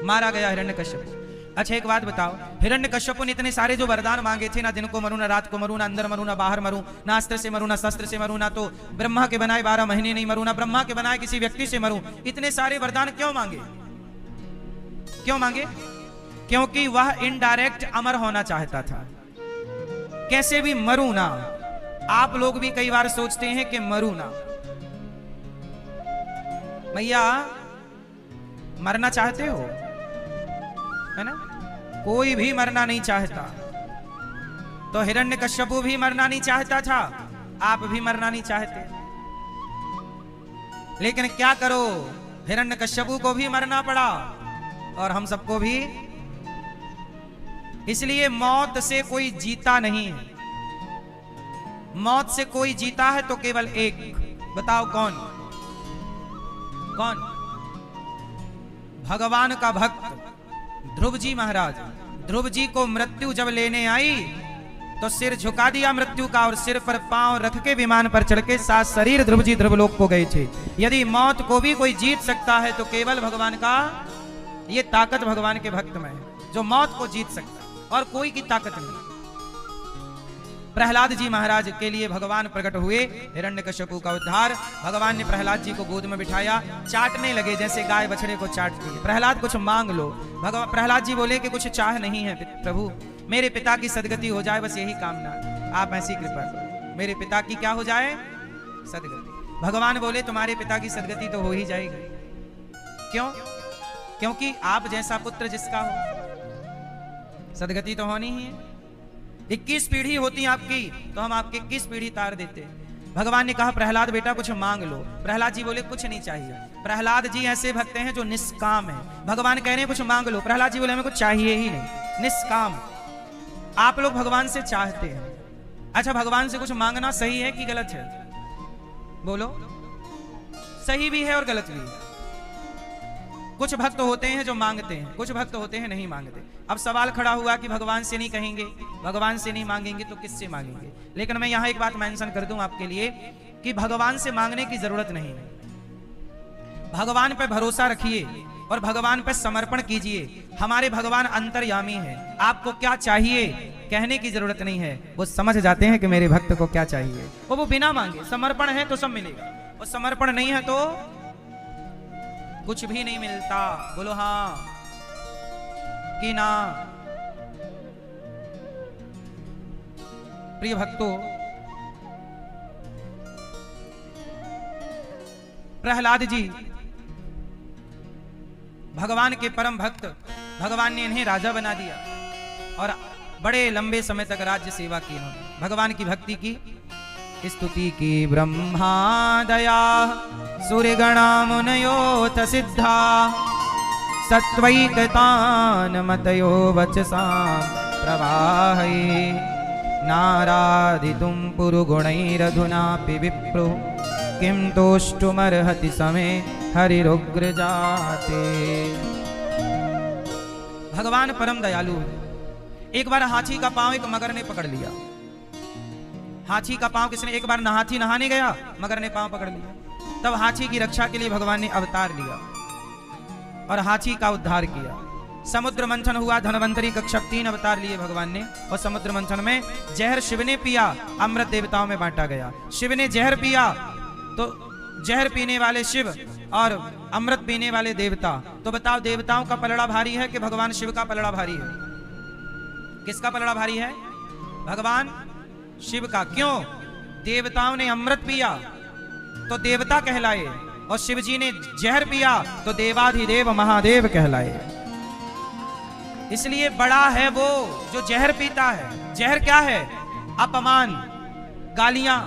मारा गया हिरण्यकश्यपु। अच्छा एक बात बताओ, हिरण्यकश्यपु ने इतने सारे जो वरदान मांगे थे, ना दिन को मरूं ना रात को मरूं, ना अंदर मरूं ना बाहर मरूं, ना अस्त्र से मरूं ना शस्त्र से मरूं, ना तो ब्रह्मा के बनाए 12 महीने नहीं मरूं, ना ब्रह्मा के बनाए किसी व्यक्ति से मरूं, इतने सारे वरदान क्यों मांगे? क्यों मांगे? क्योंकि वह इनडायरेक्ट अमर होना चाहता था। कैसे भी मरूं ना। आप लोग भी कई बार सोचते हैं कि मरूं ना। भैया मरना चाहते हो, है ना? कोई भी मरना नहीं चाहता। तो हिरण्यकश्यपु भी मरना नहीं चाहता था, आप भी मरना नहीं चाहते। लेकिन क्या करो, हिरण्यकश्यपु को भी मरना पड़ा और हम सबको भी। इसलिए मौत से कोई जीता नहीं है। मौत से कोई जीता है तो केवल एक। बताओ कौन? कौन? भगवान का भक्त ध्रुव जी महाराज। ध्रुव जी को मृत्यु जब लेने आई तो सिर झुका दिया मृत्यु का, और सिर पर पांव रख के विमान पर चढ़ के साथ शरीर ध्रुव जी ध्रुवलोक को गए थे। यदि मौत को भी कोई जीत सकता है तो केवल भगवान का, ये ताकत भगवान के भक्त में है जो मौत को जीत सकता है, और कोई की ताकत नहीं। प्रहलाद जी महाराज के लिए भगवान प्रकट हुए। हिरण्यकश्यपु का उद्धार। भगवान ने प्रहलाद जी को गोद में बिठाया, चाटने लगे जैसे गाय बछड़े को चाटती है। प्रहलाद कुछ मांग लो। भगवान प्रहलाद जी बोले कि कुछ चाह नहीं है प्रभु, मेरे पिता की सदगति हो जाए, बस यही कामना, आप ऐसी कृपा करो, मेरे पिता की क्या हो जाए? सदगति। भगवान बोले तुम्हारे पिता की सदगति तो हो ही जाएगी। क्यों? क्योंकि आप जैसा पुत्र जिसका हो, सदगति तो होनी ही है। 21 पीढ़ी होती आपकी तो हम आपके 21 पीढ़ी तार देते। भगवान ने कहा प्रहलाद बेटा कुछ मांग लो। प्रहलाद जी बोले कुछ नहीं चाहिए। प्रहलाद जी ऐसे भक्त हैं जो निष्काम है। भगवान कह रहे हैं कुछ मांग लो, प्रहलाद जी बोले हमें कुछ चाहिए ही नहीं, निष्काम। आप लोग भगवान से चाहते हैं। अच्छा भगवान से कुछ मांगना सही है कि गलत है? बोलो। सही भी है और गलत भी है। कुछ भक्त होते हैं जो मांगते हैं, कुछ भक्त होते हैं नहीं मांगते। अब सवाल खड़ा हुआ कि भगवान से नहीं कहेंगे, भगवान से नहीं मांगेंगे तो किससे मांगेंगे? लेकिन मैं यहां एक बात मेंशन कर दूं आपके लिए कि भगवान से मांगने की जरूरत नहीं है। भगवान पे भरोसा रखिए और भगवान पे समर्पण कीजिए। हमारे भगवान अंतर्यामी है। आपको क्या चाहिए कहने की जरूरत नहीं है, वो समझ जाते हैं कि मेरे भक्त को क्या चाहिए। वो बिना मांगे, समर्पण है तो सब मिलेगा, और समर्पण नहीं है तो कुछ भी नहीं मिलता। बोलो हाँ कि ना? प्रिय भक्तों, प्रहलाद जी भगवान के परम भक्त, भगवान ने इन्हें राजा बना दिया। और बड़े लंबे समय तक राज्य सेवा की इन्होंने, भगवान की भक्ति की। स्तुति की ब्रह्मा दया सूर्यगणा मुनयोथ सिद्धा सत्वैकतान मतयो वचसां प्रवाहये नाराधितुं पुरुगुणैरधुनापि विप्रो किं तोष्टुमर्हति समे हरिरुग्र जाते। भगवान परम दयालु है। एक बार हाथी का पांव एक मगर ने पकड़ लिया। हाथी का पांव किसने, एक बार हाथी नहाने गया, मगर ने पांव पकड़ लिया। तब हाथी की रक्षा के लिए भगवान ने अवतार लिया और हाथी का उद्धार किया। समुद्र मंथन हुआ, धनवंतरी कक्षक 3 अवतार लिए भगवान ने, और समुद्र मंथन में जहर शिव ने पिया, अमृत देवताओं में बांटा गया। शिव ने जहर पिया तो जहर पीने वाले शिव और अमृत पीने वाले देवता। तो बताओ, देवताओं का पलड़ा भारी है कि भगवान शिव का पलड़ा भारी है? किसका पलड़ा भारी है? भगवान शिव का। क्यों? देवताओं ने अमृत पिया तो देवता कहलाए, और शिव जी ने जहर पिया तो देवाधिदेव महादेव कहलाए। इसलिए बड़ा है वो जो जहर पीता है। जहर क्या है? अपमान, गालियां।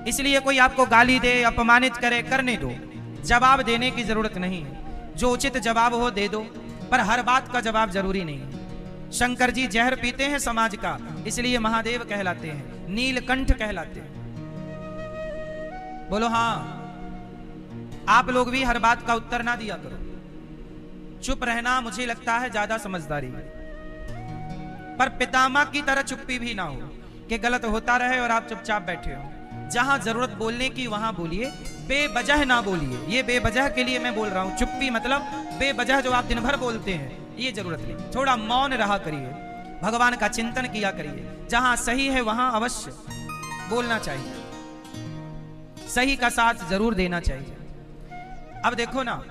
इसलिए कोई आपको गाली दे, अपमानित करे, करने दो, जवाब देने की जरूरत नहीं है। जो उचित जवाब हो दे दो, पर हर बात का जवाब जरूरी नहीं है। शंकर जी जहर पीते हैं समाज का, इसलिए महादेव कहलाते हैं, नीलकंठ कहलाते हैं। बोलो हाँ। आप लोग भी हर बात का उत्तर ना दिया करो। चुप रहना मुझे लगता है ज्यादा समझदारी है, पर पितामह की तरह चुप्पी भी ना हो कि गलत होता रहे और आप चुपचाप बैठे हो। जहां जरूरत बोलने की वहां बोलिए, बेवजह ना बोलिए। ये बेवजह के लिए मैं बोल रहा हूं। चुप्पी मतलब बेवजह जो आप दिन भर बोलते हैं, ये जरूरत नहीं। थोड़ा मौन रहा करिए, भगवान का चिंतन किया करिए। जहां सही है वहां अवश्य बोलना चाहिए, सही का साथ जरूर देना चाहिए। अब देखो ना,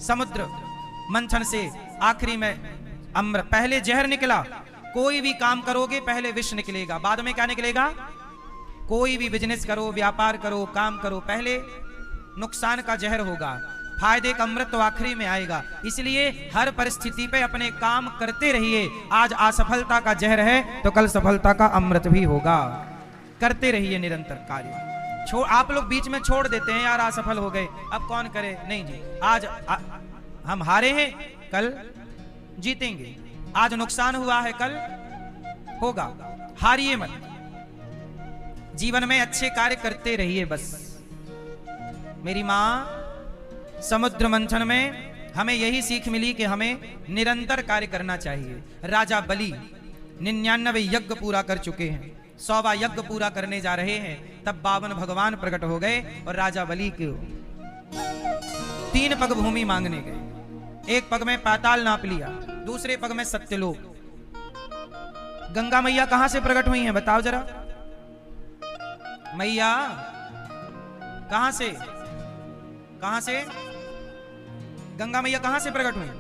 समुद्र मंथन से आखिरी में अमृत, पहले जहर निकला। कोई भी काम करोगे पहले विष निकलेगा, बाद में क्या निकलेगा? कोई भी बिजनेस करो, व्यापार करो, काम करो, पहले नुकसान का जहर होगा, फायदे का अमृत तो आखिरी में आएगा। इसलिए हर परिस्थिति पे अपने काम करते रहिए। आज असफलता का जहर है तो कल सफलता का अमृत भी होगा। करते रहिए निरंतर कार्य। आप लोग बीच में छोड़ देते हैं, यार असफल हो गए अब कौन करे। नहीं जी, आज हम हारे हैं, कल जीतेंगे। आज नुकसान हुआ है, कल होगा। हारिए मत, जीवन में अच्छे कार्य करते रहिए बस। मेरी मां समुद्र मंथन में हमें यही सीख मिली कि हमें निरंतर कार्य करना चाहिए। राजा बलि 99 यज्ञ पूरा कर चुके हैं, 100वां यज्ञ पूरा करने जा रहे हैं, तब 52 भगवान प्रकट हो गए और राजा बलि के 3 पग भूमि मांगने गए। एक पग में पाताल नाप लिया, दूसरे पग में सत्यलोक। गंगा मैया कहां से प्रकट हुई हैं बताओ जरा? मैया कहां से? कहां से? गंगा मैया कहां से प्रकट हुई?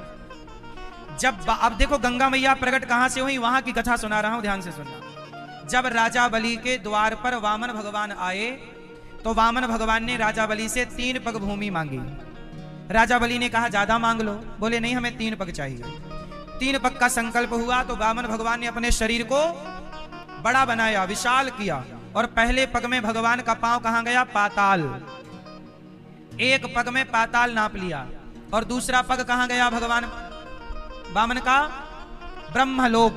जब अब देखो गंगा मैया प्रकट कहां से हुई, वहां की कथा सुना रहा हूं, ध्यान से सुनना। जब राजा बलि के द्वार पर वामन भगवान आए तो वामन भगवान ने राजा बलि से 3 पग भूमि मांगी। राजा बलि ने कहा ज्यादा मांग लो, बोले नहीं हमें 3 पग चाहिए। 3 पग का संकल्प हुआ तो वामन भगवान ने अपने शरीर को बड़ा बनाया, विशाल किया, और पहले पग में भगवान का पांव कहां गया? पाताल। एक पग में पाताल नाप लिया, और दूसरा पग कहां गया भगवान वामन का? ब्रह्मलोक।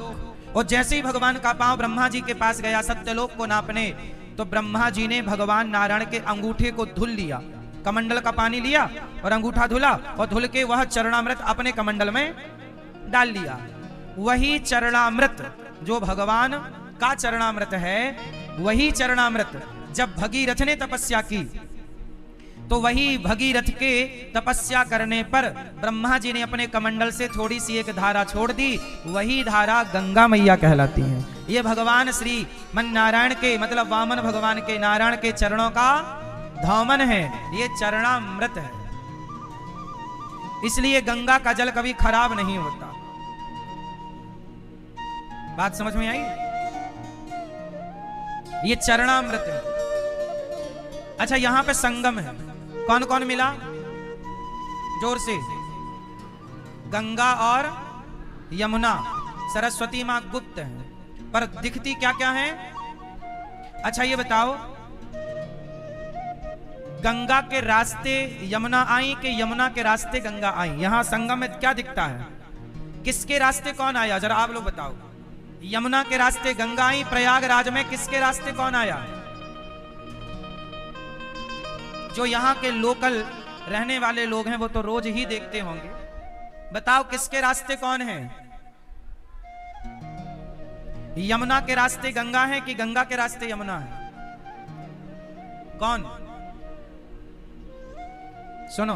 और जैसे ही भगवान का पांव ब्रह्मा जी के पास गया सत्यलोक को नापने, तो ब्रह्मा जी ने भगवान नारायण के अंगूठे को धुल लिया, कमंडल का पानी लिया और अंगूठा धुला, और धुल के वह चरणामृत अपने कमंडल में डाल लिया। वही चरणामृत जो भगवान का चरणामृत है, वही चरणामृत जब भगीरथ ने तपस्या की, तो वही भगीरथ के तपस्या करने पर ब्रह्मा जी ने अपने कमंडल से थोड़ी सी एक धारा छोड़ दी, वही धारा गंगा मैया कहलाती है। ये भगवान श्री मन नारायण के, मतलब वामन भगवान के, नारायण के चरणों का धौमन है, ये चरणामृत है। इसलिए गंगा का जल कभी खराब नहीं होता। बात समझ में आई? ये चरणामृत है। अच्छा, यहां पे संगम है, कौन कौन मिला? जोर से। गंगा और यमुना सरस्वती माँ गुप्त है, पर दिखती क्या क्या है। अच्छा ये बताओ, गंगा के रास्ते यमुना आई कि यमुना के रास्ते गंगा आई? यहां संगम में क्या दिखता है? किसके रास्ते कौन आया, जरा आप लोग बताओ। यमुना के रास्ते गंगा आई, प्रयागराज में किसके रास्ते कौन आया? जो यहां के लोकल रहने वाले लोग हैं वो तो रोज ही देखते होंगे। बताओ किसके रास्ते कौन है? यमुना के रास्ते गंगा है कि गंगा के रास्ते यमुना है? कौन? सुनो,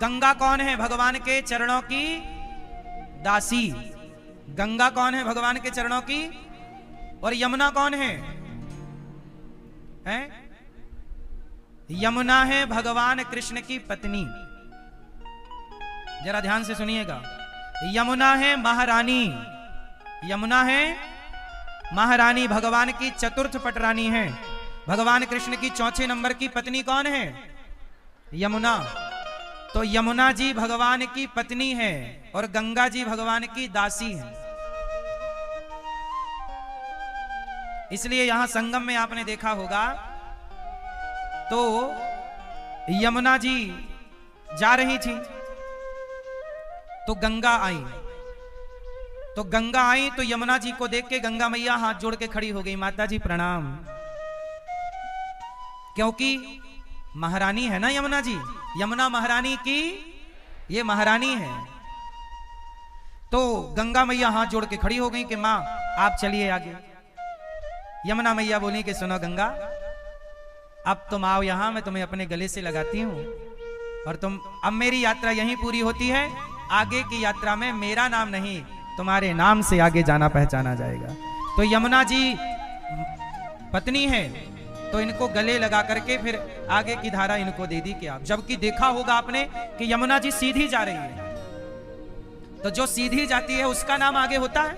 गंगा कौन है? भगवान के चरणों की दासी। गंगा कौन है? भगवान के चरणों की। और यमुना कौन है? हैं? यमुना है भगवान कृष्ण की पत्नी। जरा ध्यान से सुनिएगा, यमुना है महारानी। यमुना है महारानी, भगवान की चतुर्थ पटरानी है। भगवान कृष्ण की चौथे नंबर की पत्नी कौन है? यमुना। तो यमुना जी भगवान की पत्नी है और गंगा जी भगवान की दासी है। इसलिए यहां संगम में आपने देखा होगा तो यमुना जी जा रही थी तो गंगा आई। तो गंगा आई तो यमुना जी को देख के गंगा मैया हाथ जोड़ के खड़ी हो गई, माता जी प्रणाम। क्योंकि महारानी है ना यमुना जी, यमुना महारानी की ये महारानी है। तो गंगा मैया हाथ जोड़ के खड़ी हो गई कि मां आप चलिए आगे। यमुना मैया बोली कि सुनो गंगा, अब तुम आओ यहां, मैं तुम्हें अपने गले से लगाती हूं और तुम, अब मेरी यात्रा यहीं पूरी होती है। आगे की यात्रा में मेरा नाम नहीं, तुम्हारे नाम से आगे जाना पहचाना जाएगा। तो यमुना जी पत्नी है तो इनको गले लगा करके फिर आगे की धारा इनको दे दी कि आप, जबकि देखा होगा आपने कि यमुना जी सीधी जा रही है, तो जो सीधी जाती है उसका नाम आगे होता है,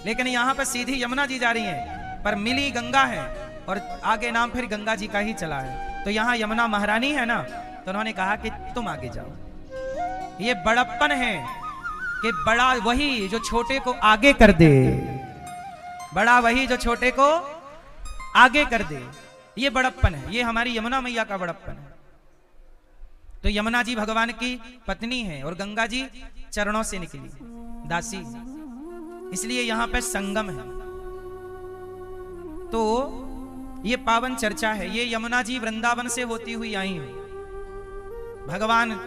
लेकिन यहां पर सीधी यमुना जी जा रही है पर मिली गंगा है और आगे नाम फिर गंगा जी का ही चला है। तो यहां यमुना महारानी है ना, तो उन्होंने कहा कि तुम आगे जाओ। ये बड़प्पन है कि बड़ा वही जो छोटे को आगे कर दे, बड़ा वही जो छोटे को आगे कर दे, ये बड़प्पन है। ये हमारी यमुना मैया का बड़प्पन है। तो यमुना जी भगवान की पत्नी है और गंगा जी चरणों से निकली दासी, इसलिए यहां पे संगम है। तो ये पावन चर्चा है। ये यमुना जी वृंदावन से होती हुई आई है। भगवान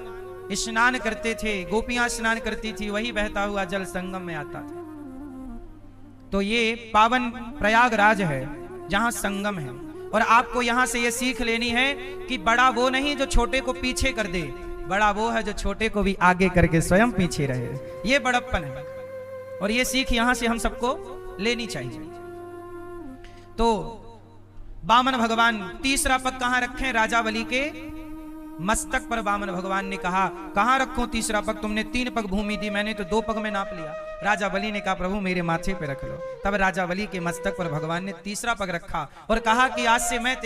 स्नान करते थे, गोपियां स्नान करती थी, वही बहता हुआ जल संगम में आता था। तो ये पावन प्रयागराज है जहां संगम है। और आपको यहां से ये सीख लेनी है कि बड़ा वो नहीं जो छोटे को पीछे कर दे, बड़ा वो है जो छोटे को भी आगे करके स्वयं पीछे रहे। ये बड़प्पन है और ये सीख यहां से हम सबको लेनी चाहिए। तो वामन भगवान तीसरा पग कहां रखें? राजा बलि के मस्तक पर वामन भगवान ने कहा, कहां रखूं तीसरा पग? तुमने 3 पग भूमि दी, मैंने तो 2 पग में नाप लिया। राजा बलि ने कहा प्रभु मेरे माथे पे रख लो। तब राजा बलि के मस्तक पर भगवान ने तीसरा पग रखा और कहा कि आज से मैं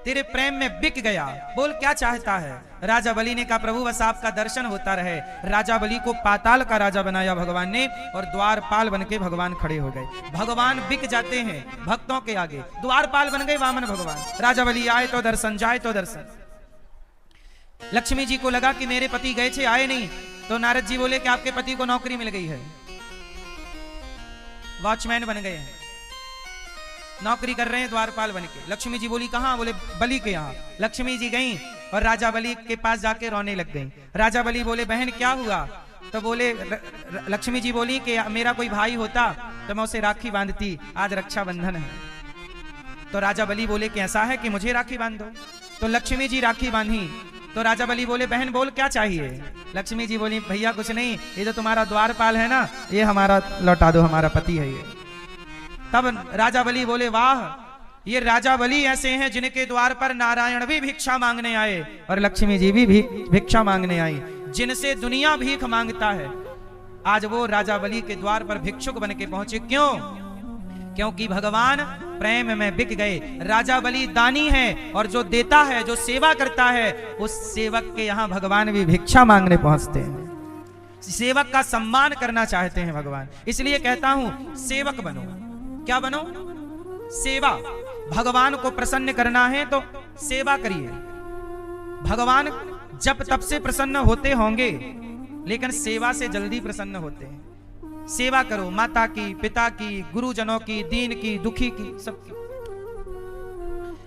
तेरे प्रेम में बिक गया, बोल क्या चाहता है? राजा बलि ने कहा प्रभु बस आपका दर्शन होता रहे। राजा बलि को पाताल का राजा बनाया भगवान ने और द्वारपाल बन के भगवान खड़े हो गए। भगवान बिक जाते हैं भक्तों के आगे, द्वारपाल बन गए वामन भगवान। राजा बलि आए तो दर्शन, जाए तो दर्शन। लक्ष्मी जी को लगा कि मेरे पति गए थे आए नहीं, तो नारद जी बोले कि आपके पति को नौकरी मिल गई है, वॉचमैन बन गए हैं, नौकरी कर रहे हैं द्वारपाल बन के। लक्ष्मी जी बोली कहां? बोले बलि के यहाँ। लक्ष्मी जी गई और राजा बलि के पास जाके रोने लग गई। राजा बलि बोले बहन क्या हुआ? तो बोले लक्ष्मी जी बोली कि मेरा कोई भाई होता तो मैं उसे राखी बांधती, आज रक्षाबंधन है। तो राजा बलि बोले कि ऐसा है कि मुझे राखी बांध दो। तो लक्ष्मी जी राखी बांधी। तो राजा बलि बोले बहन बोल क्या चाहिए? लक्ष्मी जी बोली भैया कुछ नहीं, ये जो तुम्हारा द्वारपाल है ना, ये हमारा लौटा दो, हमारा पति है ये। तब राजा बलि बोले वाह, ये राजा बलि ऐसे हैं जिनके द्वार पर नारायण भी भिक्षा मांगने आए और लक्ष्मी जी भी भिक्षा मांगने आई। जिनसे दुनिया भीख मांगता है, आज वो राजा बलि के द्वार पर भिक्षुक बन के पहुंचे। क्यों? क्योंकि भगवान प्रेम में बिक गए। राजा बलि दानी है और जो देता है, जो सेवा करता है, उस सेवक के यहां भगवान भी भिक्षा मांगने पहुंचते हैं। सेवक का सम्मान करना चाहते हैं भगवान। इसलिए कहता हूं सेवक बनो। क्या बनो? सेवा। भगवान को प्रसन्न करना है तो सेवा करिए। भगवान जब तब से प्रसन्न होते होंगे, लेकिन सेवा से जल्दी प्रसन्न होते हैं। सेवा करो, माता की, पिता की, गुरुजनों की, दीन की, दुखी की, सबकी।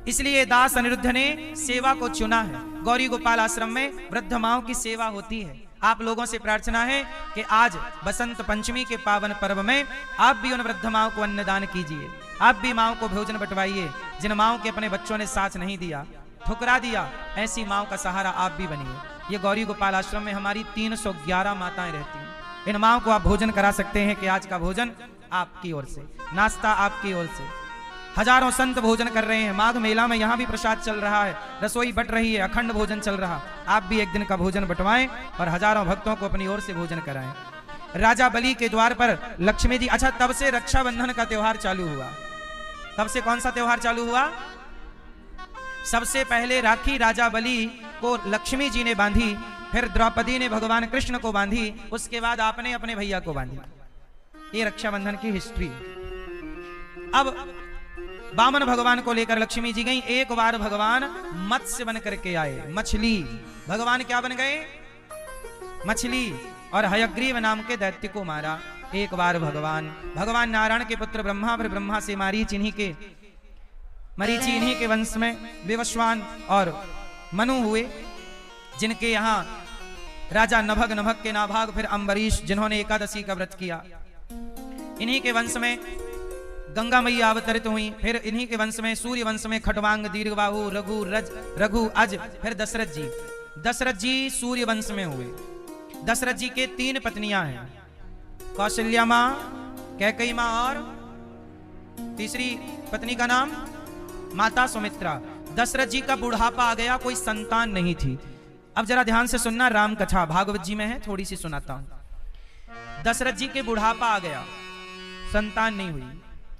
इसलिए दास अनिरुद्ध ने सेवा को चुना है। गौरी गोपाल आश्रम में वृद्ध माओं की सेवा होती है। आप लोगों से प्रार्थना है कि आज बसंत पंचमी के पावन पर्व में आप भी उन वृद्ध माओं को अन्नदान कीजिए। आप भी माओं को भोजन बंटवाइए। जिन माओं के अपने बच्चों ने साथ नहीं दिया, ठुकरा दिया, ऐसी माओं का सहारा आप भी बनिए। ये गौरी गोपाल आश्रम में हमारी 311 माताएं रहती हैं। इन माओं को आप भोजन करा सकते हैं कि आज का भोजन आपकी ओर से, नाश्ता आपकी ओर से। हजारों संत भोजन कर रहे हैं। माघ मेला में यहाँ भी प्रसाद चल रहा है, रसोई बट रही है, अखंड भोजन चल रहा। आप भी एक दिन का भोजन बंटवाएं और हजारों भक्तों को अपनी ओर से भोजन कराएं। राजा बलि के द्वार पर लक्ष्मी जी, अच्छा तब से रक्षाबंधन का त्योहार चालू हुआ। तब से कौन सा त्योहार चालू हुआ? सबसे पहले राखी राजा बलि को लक्ष्मी जी ने बांधी, फिर द्रौपदी ने भगवान कृष्ण को बांधी, उसके बाद आपने अपने भैया को बांधी। ये रक्षाबंधन की हिस्ट्री। अब वामन भगवान को लेकर लक्ष्मी जी गई। एक बार भगवान मत्स्य बन करके आए, मछली। भगवान क्या बन गए? मछली। और हयग्रीव नाम के दैत्य को मारा। एक बार भगवान नारायण के पुत्र ब्रह्मा, फिर ब्रह्मा से मरीचि इन्हीं के वंश में विवस्वान और मनु हुए, जिनके यहाँ राजा नभग के नाभाग, फिर अम्बरीश जिन्होंने एकादशी का व्रत किया। इन्हीं के वंश में गंगा मैया अवतरित हुई। फिर इन्हीं के वंश में सूर्य वंश में खटवांग, दीर्घबाहु, रघु, अज, फिर दशरथ जी। दशरथ जी सूर्य वंश में हुए। दशरथ जी के 3 पत्नियां हैं, कौशल्या मां, कैकेयी मां और तीसरी पत्नी का नाम माता सुमित्रा। दशरथ जी का बुढ़ापा आ गया, कोई संतान नहीं थी। अब जरा ध्यान से सुनना, राम कथा भागवत जी में है, थोड़ी सी सुनाता हूं। दशरथ जी के बुढ़ापा आ गया, संतान नहीं हुई।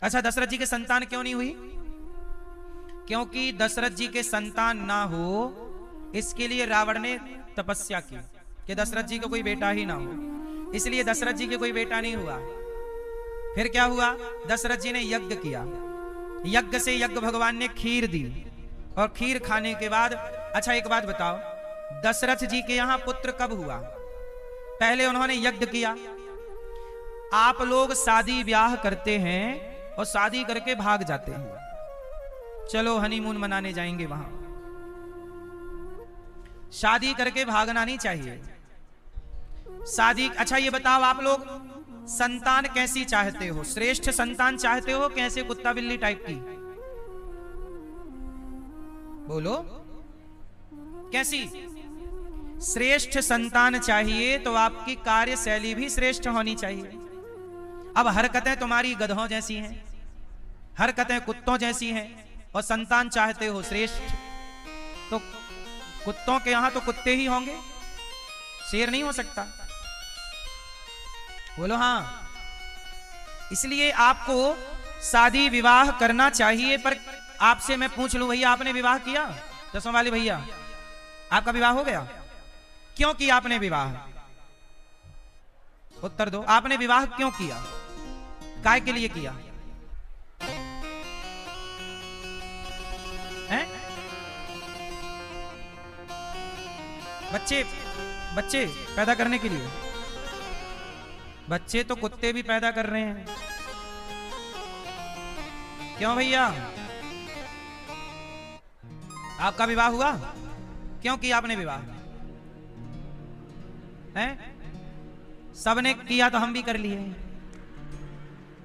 अच्छा, दशरथ जी के संतान क्यों नहीं हुई? क्योंकि दशरथ जी के संतान ना हो, इसके लिए रावण ने तपस्या की कि दशरथ जी को कोई बेटा ही ना हो। इसलिए दशरथ जी के कोई बेटा नहीं हुआ। फिर क्या हुआ? दशरथ जी ने यज्ञ किया। यज्ञ से यज्ञ भगवान ने खीर दी, और खीर खाने के बाद, अच्छा एक बात बताओ, दशरथ जी के यहां पुत्र कब हुआ? पहले उन्होंने यज्ञ किया। आप लोग शादी ब्याह करते हैं और शादी करके भाग जाते हैं, चलो हनीमून मनाने जाएंगे वहां। शादी करके भागना नहीं चाहिए। शादी, अच्छा ये बताओ, आप लोग संतान कैसी चाहते हो? श्रेष्ठ संतान चाहते हो, कैसे कुत्ता बिल्ली टाइप की? बोलो, कैसी? श्रेष्ठ संतान चाहिए तो आपकी कार्यशैली भी श्रेष्ठ होनी चाहिए। अब हरकतें तुम्हारी गधों जैसी हैं, हरकतें कुत्तों जैसी हैं, और संतान चाहते हो श्रेष्ठ, तो कुत्तों के यहां तो कुत्ते ही होंगे, शेर नहीं हो सकता। बोलो हाँ। इसलिए आपको शादी विवाह करना चाहिए। पर आपसे मैं पूछ लूं, भैया आपने विवाह किया? चश्मा वाले भैया, आपका विवाह हो गया? क्यों किया आपने विवाह? उत्तर दो। आपने विवाह क्यों किया? काय के लिए किया? हैं? बच्चे पैदा करने के लिए। बच्चे तो कुत्ते भी पैदा कर रहे हैं। क्यों भैया? आपका विवाह हुआ? क्यों किया आपने विवाह? हैं? सबने किया तो हम भी कर लिए।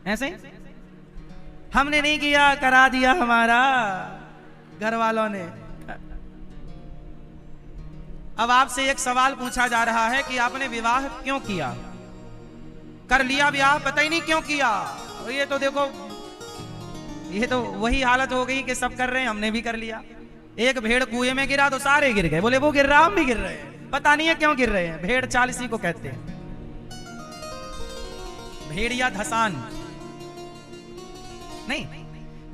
ऐसे हमने नहीं किया, करा दिया हमारा घर वालों ने। अब आपसे एक सवाल पूछा जा रहा है कि आपने विवाह क्यों किया? कर लिया विवाह, पता ही नहीं क्यों किया। ये तो देखो, ये तो वही हालत हो गई कि सब कर रहे हैं, हमने भी कर लिया। एक भेड़ कुएं में गिरा तो सारे गिर गए। बोले वो गिर रहा, हम भी गिर रहे हैं। पता नहीं है क्यों गिर रहे हैं। भेड़ चाल इसी को कहते हैं, भेड़िया धसान नहीं।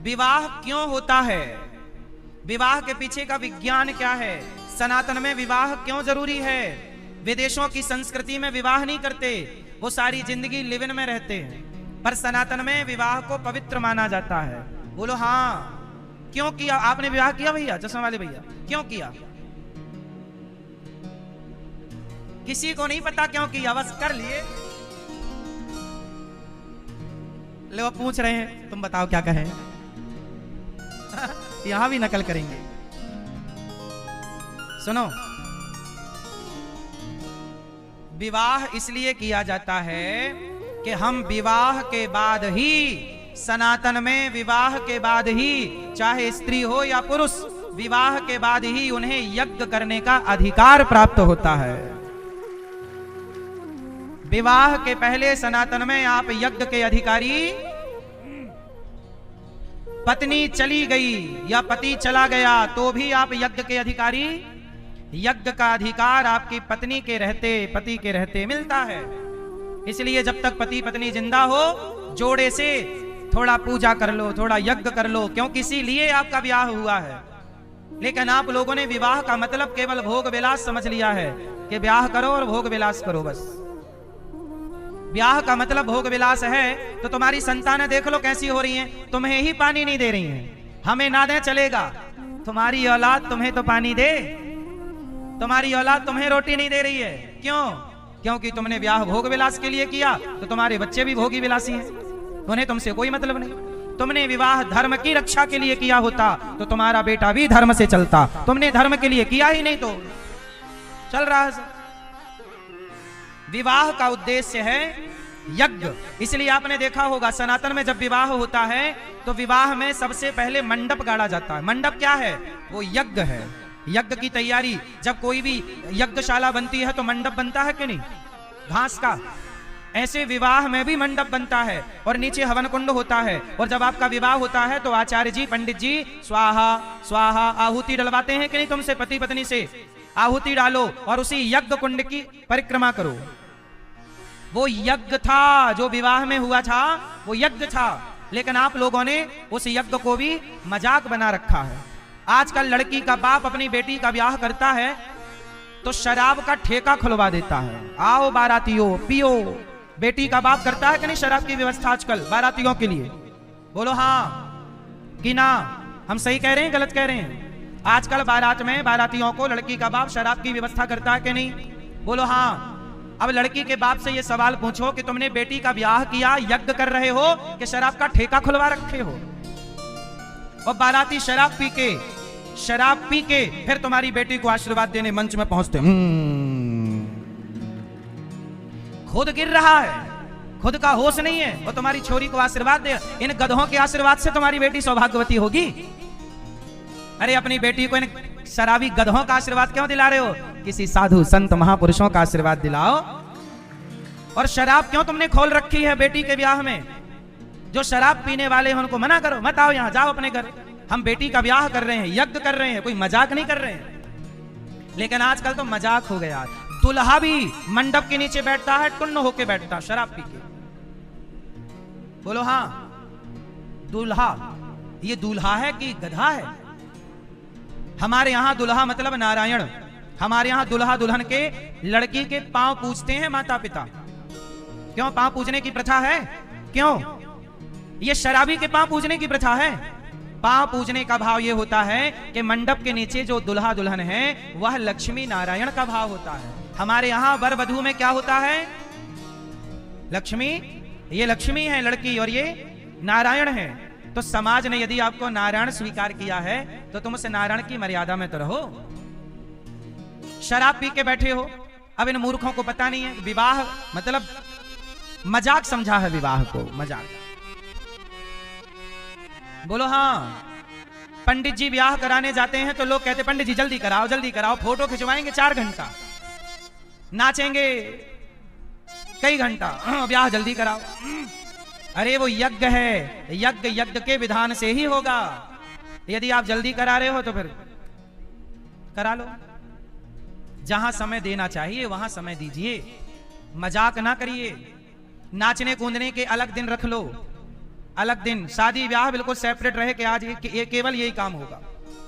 विवाह क्यों होता है? विवाह के पीछे का विज्ञान क्या है? सनातन में विवाह क्यों जरूरी है? विदेशों की संस्कृति में विवाह नहीं करते, वो सारी जिंदगी लिव इन में रहते हैं। पर सनातन में विवाह को पवित्र माना जाता है। बोलो हाँ। क्यों किया आपने विवाह किया भैया, चश्मा वाले भैया, क्यों किया? किसी को नहीं पता क्यों किया, बस कर लिए। ले वो पूछ रहे हैं, तुम बताओ क्या कहें। यहां भी नकल करेंगे। सुनो, विवाह इसलिए किया जाता है कि हम विवाह के बाद ही, सनातन में विवाह के बाद ही, चाहे स्त्री हो या पुरुष, विवाह के बाद ही उन्हें यज्ञ करने का अधिकार प्राप्त होता है। विवाह के पहले सनातन में आप यज्ञ के अधिकारी, पत्नी चली गई या पति चला गया तो भी आप यज्ञ के अधिकारी। यज्ञ का अधिकार आपकी पत्नी के रहते, पति के रहते मिलता है। इसलिए जब तक पति पत्नी जिंदा हो, जोड़े से थोड़ा पूजा कर लो, थोड़ा यज्ञ कर लो, क्योंकि इसीलिए आपका ब्याह हुआ है। लेकिन आप लोगों ने विवाह का मतलब केवल भोग विलास समझ लिया है कि ब्याह करो और भोग विलास करो बस। ब्याह का मतलब भोग विलास है तो तुम्हारी संतानें देख लो कैसी हो रही हैं, तुम्हें ही पानी नहीं दे रही हैं। हमें ना दे चलेगा, तुम्हारी औलाद तुम्हें तो पानी दे, तुम्हारी औलाद तुम्हें रोटी नहीं दे रही है। क्यों? क्योंकि तुमने ब्याह भोग विलास के लिए किया, तो तुम्हारे बच्चे भी भोगी विलासी हैं, उन्हें तुमसे कोई मतलब नहीं। तुमने विवाह धर्म की रक्षा के लिए किया होता तो तुम्हारा बेटा भी धर्म से चलता। तुमने धर्म के लिए किया ही नहीं तो चल रहा है। विवाह का उद्देश्य है यज्ञ। इसलिए आपने देखा होगा सनातन में जब विवाह होता है तो विवाह में सबसे पहले मंडप गाड़ा जाता है। मंडप क्या है? वो यज्ञ है। यज्ञ की तैयारी, जब कोई भी यज्ञशाला बनती है तो मंडप बनता है कि नहीं, घास का। ऐसे विवाह में भी मंडप बनता है और नीचे हवन कुंड होता है। और जब आपका विवाह होता है तो आचार्य जी, पंडित जी स्वाहा स्वाहा आहुति डलवाते हैं कि नहीं, तुमसे पति पत्नी से आहुति डालो और उसी यज्ञ कुंड की परिक्रमा करो। वो यज्ञ था जो विवाह में हुआ था, वो यज्ञ था। लेकिन आप लोगों ने उस यज्ञ को भी मजाक बना रखा है। आजकल लड़की का बाप अपनी बेटी का ब्याह करता है तो शराब का ठेका खुलवा देता है। आओ बारातियों पियो। बेटी का बाप करता है कि नहीं शराब की व्यवस्था आजकल बारातियों के लिए? बोलो हाँ कि ना। हम सही कह रहे हैं गलत कह रहे हैं? आजकल बारात में बारातियों को लड़की का बाप शराब की व्यवस्था करता है कि नहीं? बोलो हाँ। अब लड़की के बाप से ये सवाल पूछो कि तुमने बेटी का ब्याह किया, यज्ञ कर रहे हो कि शराब का ठेका खुलवा रखे हो? और बाराती शराब पी के फिर तुम्हारी बेटी को आशीर्वाद देने मंच में पहुंचते, खुद गिर रहा है, खुद का होश नहीं है, और तुम्हारी छोरी को आशीर्वाद दे। इन गधों के आशीर्वाद से तुम्हारी बेटी सौभाग्यवती होगी? अरे अपनी बेटी को इन शराबी गधों का आशीर्वाद क्यों दिला रहे हो? किसी साधु संत महापुरुषों का आशीर्वाद दिलाओ। और शराब क्यों तुमने खोल रखी है बेटी के ब्याह में? जो शराब पीने वाले हैं उनको मना करो, मत आओ यहां, जाओ अपने घर। हम बेटी का ब्याह कर रहे हैं, यज्ञ कर रहे हैं, कोई मजाक नहीं कर रहे हैं। लेकिन आजकल तो मजाक हो गया। दुल्हा भी मंडप के नीचे बैठता है, टुन्न होके बैठता शराब पी के। बोलो हाँ। दूल्हा, ये दूल्हा है कि गधा है? हमारे यहां दुल्हा मतलब नारायण। हमारे यहां दुल्हा दुल्हन के लड़की के पांव पूजते हैं माता पिता। क्यों पांव पूजने की प्रथा है? क्यों? ये शराबी के पांव पूजने की प्रथा है? पांव पूजने का भाव ये होता है कि मंडप के नीचे जो दुल्हा दुल्हन है वह लक्ष्मी नारायण का भाव होता है। हमारे यहां वर वधू में क्या होता है? लक्ष्मी, ये लक्ष्मी है लड़की और ये नारायण है। तो समाज ने यदि आपको नारायण स्वीकार किया है तो तुम उस नारायण की मर्यादा में तो रहो। शराब पी के बैठे हो। अब इन मूर्खों को पता नहीं है विवाह मतलब मजाक समझा है विवाह को, मजाक। बोलो हाँ। पंडित जी ब्याह कराने जाते हैं तो लोग कहते पंडित जी जल्दी कराओ जल्दी कराओ, फोटो खिंचवाएंगे 4 घंटा, नाचेंगे कई घंटा, ब्याह जल्दी कराओ। अरे वो यज्ञ है, यज्ञ के विधान से ही होगा। यदि आप जल्दी करा रहे हो तो फिर करा लो। जहां समय देना चाहिए वहां समय दीजिए, मजाक ना करिए। नाचने कूदने के अलग दिन रख लो, अलग दिन। शादी ब्याह बिल्कुल सेपरेट रहे कि आज ये केवल यही काम होगा।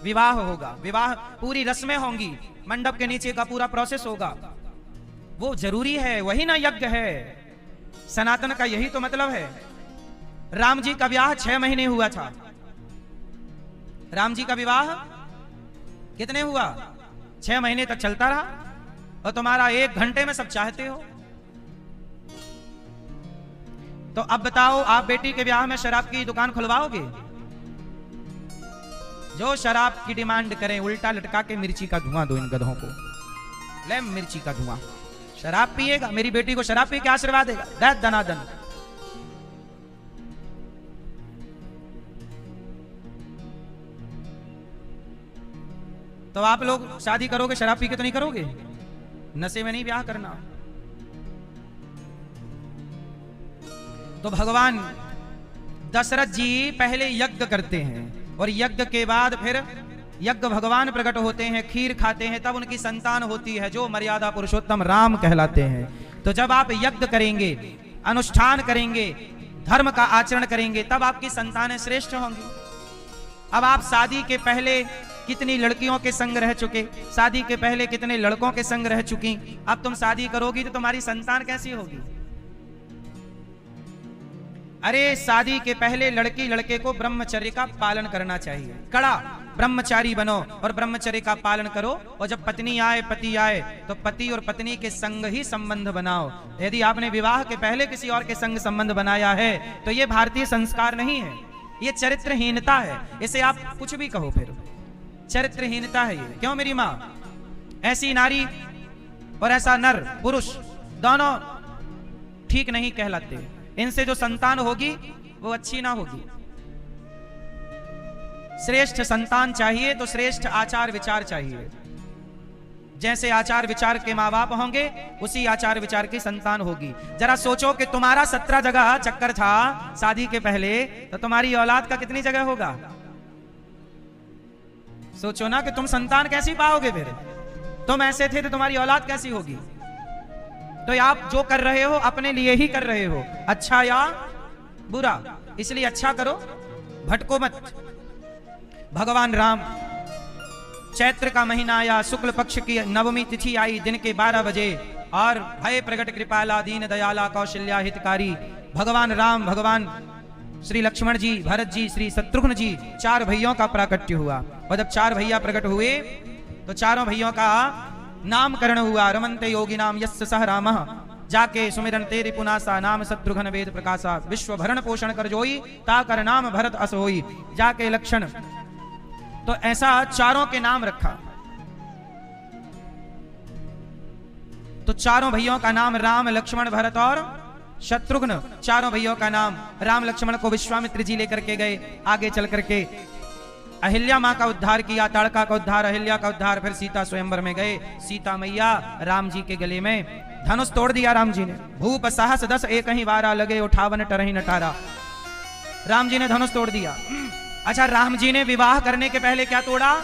विवाह होगा, विवाह पूरी रस्में होंगी, मंडप के नीचे का पूरा प्रोसेस होगा। वो जरूरी है, वही ना यज्ञ है। सनातन का यही तो मतलब है। राम जी का विवाह 6 महीने हुआ था। राम जी का विवाह कितने हुआ? 6 महीने तक चलता रहा, और तुम्हारा 1 घंटे में सब चाहते हो। तो अब बताओ, आप बेटी के ब्याह में शराब की दुकान खुलवाओगे? जो शराब की डिमांड करें उल्टा लटका के मिर्ची का धुआं दो इन गधों को। ले मिर्ची का धुआं। शराब पिएगा, मेरी बेटी को शराब पी के आशीर्वाद देगा, दैट दनादन। तो आप लोग शादी करोगे शराब पी के तो नहीं करोगे? नशे में नहीं ब्याह करना। तो भगवान दशरथ जी पहले यज्ञ करते हैं, और यज्ञ के बाद फिर यज्ञ भगवान प्रकट होते हैं, खीर खाते हैं, तब उनकी संतान होती है जो मर्यादा पुरुषोत्तम राम कहलाते हैं। तो जब आप यज्ञ करेंगे, अनुष्ठान करेंगे, धर्म का आचरण करेंगे, तब आपकी संतानें श्रेष्ठ होंगी। अब आप शादी के पहले कितनी लड़कियों के संग रह चुके, शादी के पहले कितने लड़कों के संग रह चुकी, अब तुम शादी करोगी तो तुम्हारी संतान कैसी होगी? अरे शादी के पहले लड़की लड़के को ब्रह्मचर्य का पालन करना चाहिए। कड़ा ब्रह्मचारी बनो और ब्रह्मचर्य का पालन करो, और जब पत्नी आए पति आए तो पति और पत्नी के संग ही संबंध बनाओ। यदि आपने विवाह के पहले किसी और के संग संबंध बनाया है तो ये भारतीय संस्कार नहीं है, ये चरित्रहीनता है। इसे आप कुछ भी कहो, फिर चरित्रहीनता है ये। क्यों मेरी माँ? ऐसी नारी और ऐसा नर पुरुष दोनों ठीक नहीं कहलाते। इनसे जो संतान होगी वो अच्छी ना होगी। श्रेष्ठ संतान चाहिए तो श्रेष्ठ आचार विचार चाहिए। जैसे आचार विचार के माँ बाप होंगे उसी आचार विचार की संतान होगी। जरा सोचो कि तुम्हारा 17 जगह चक्कर था शादी के पहले, तो तुम्हारी औलाद का कितनी जगह होगा? सोचो ना कि तुम संतान कैसी पाओगे? फिर तुम ऐसे थे तो तुम्हारी औलाद कैसी होगी? तो आप जो कर रहे हो अपने लिए ही कर रहे हो, अच्छा या बुरा। इसलिए अच्छा करो, भटको मत। भगवान राम चैत्र का महीना आया, शुक्ल पक्ष की नवमी तिथि आई, दिन के 12 बजे, और भय प्रगट कृपाला दीन दयाला कौशल्या हितकारी भगवान राम, भगवान श्री लक्ष्मण जी, भरत जी, श्री शत्रुघ्न जी, 4 भैयों का प्राकट्य हुआ। और जब 4 भैया प्रकट हुए तो चारों भैयों का नामकरण हुआ। रमन्ते योगी नाम यस्य सह रामः, जाके सुमिरन तेरी पुनासा, नाम शत्रुघ्न वेद प्रकाशा, विश्व भरण पोषण कर जोई, ताकर नाम भरत अस होई, जाके लक्षण। तो ऐसा चारों के नाम रखा। तो चारों भैयों का नाम राम, लक्ष्मण, भरत और शत्रुघ्न, चारों भैयों का नाम। राम लक्ष्मण को विश्वामित्र जी लेकर के गए। आगे चल करके अहिल्या माँ का उद्धार किया, ताड़का का उद्धार, अहिल्या का उद्धार। फिर सीता स्वयंवर में गए। सीता मैया राम जी के गले में धनुष तोड़ दिया राम जी ने। भूप साहस 10 एक ही वारा, लगे 58 टरही नटारा। राम जी ने धनुष तोड़ दिया। अच्छा, राम जी ने विवाह करने के पहले क्या तोड़ा?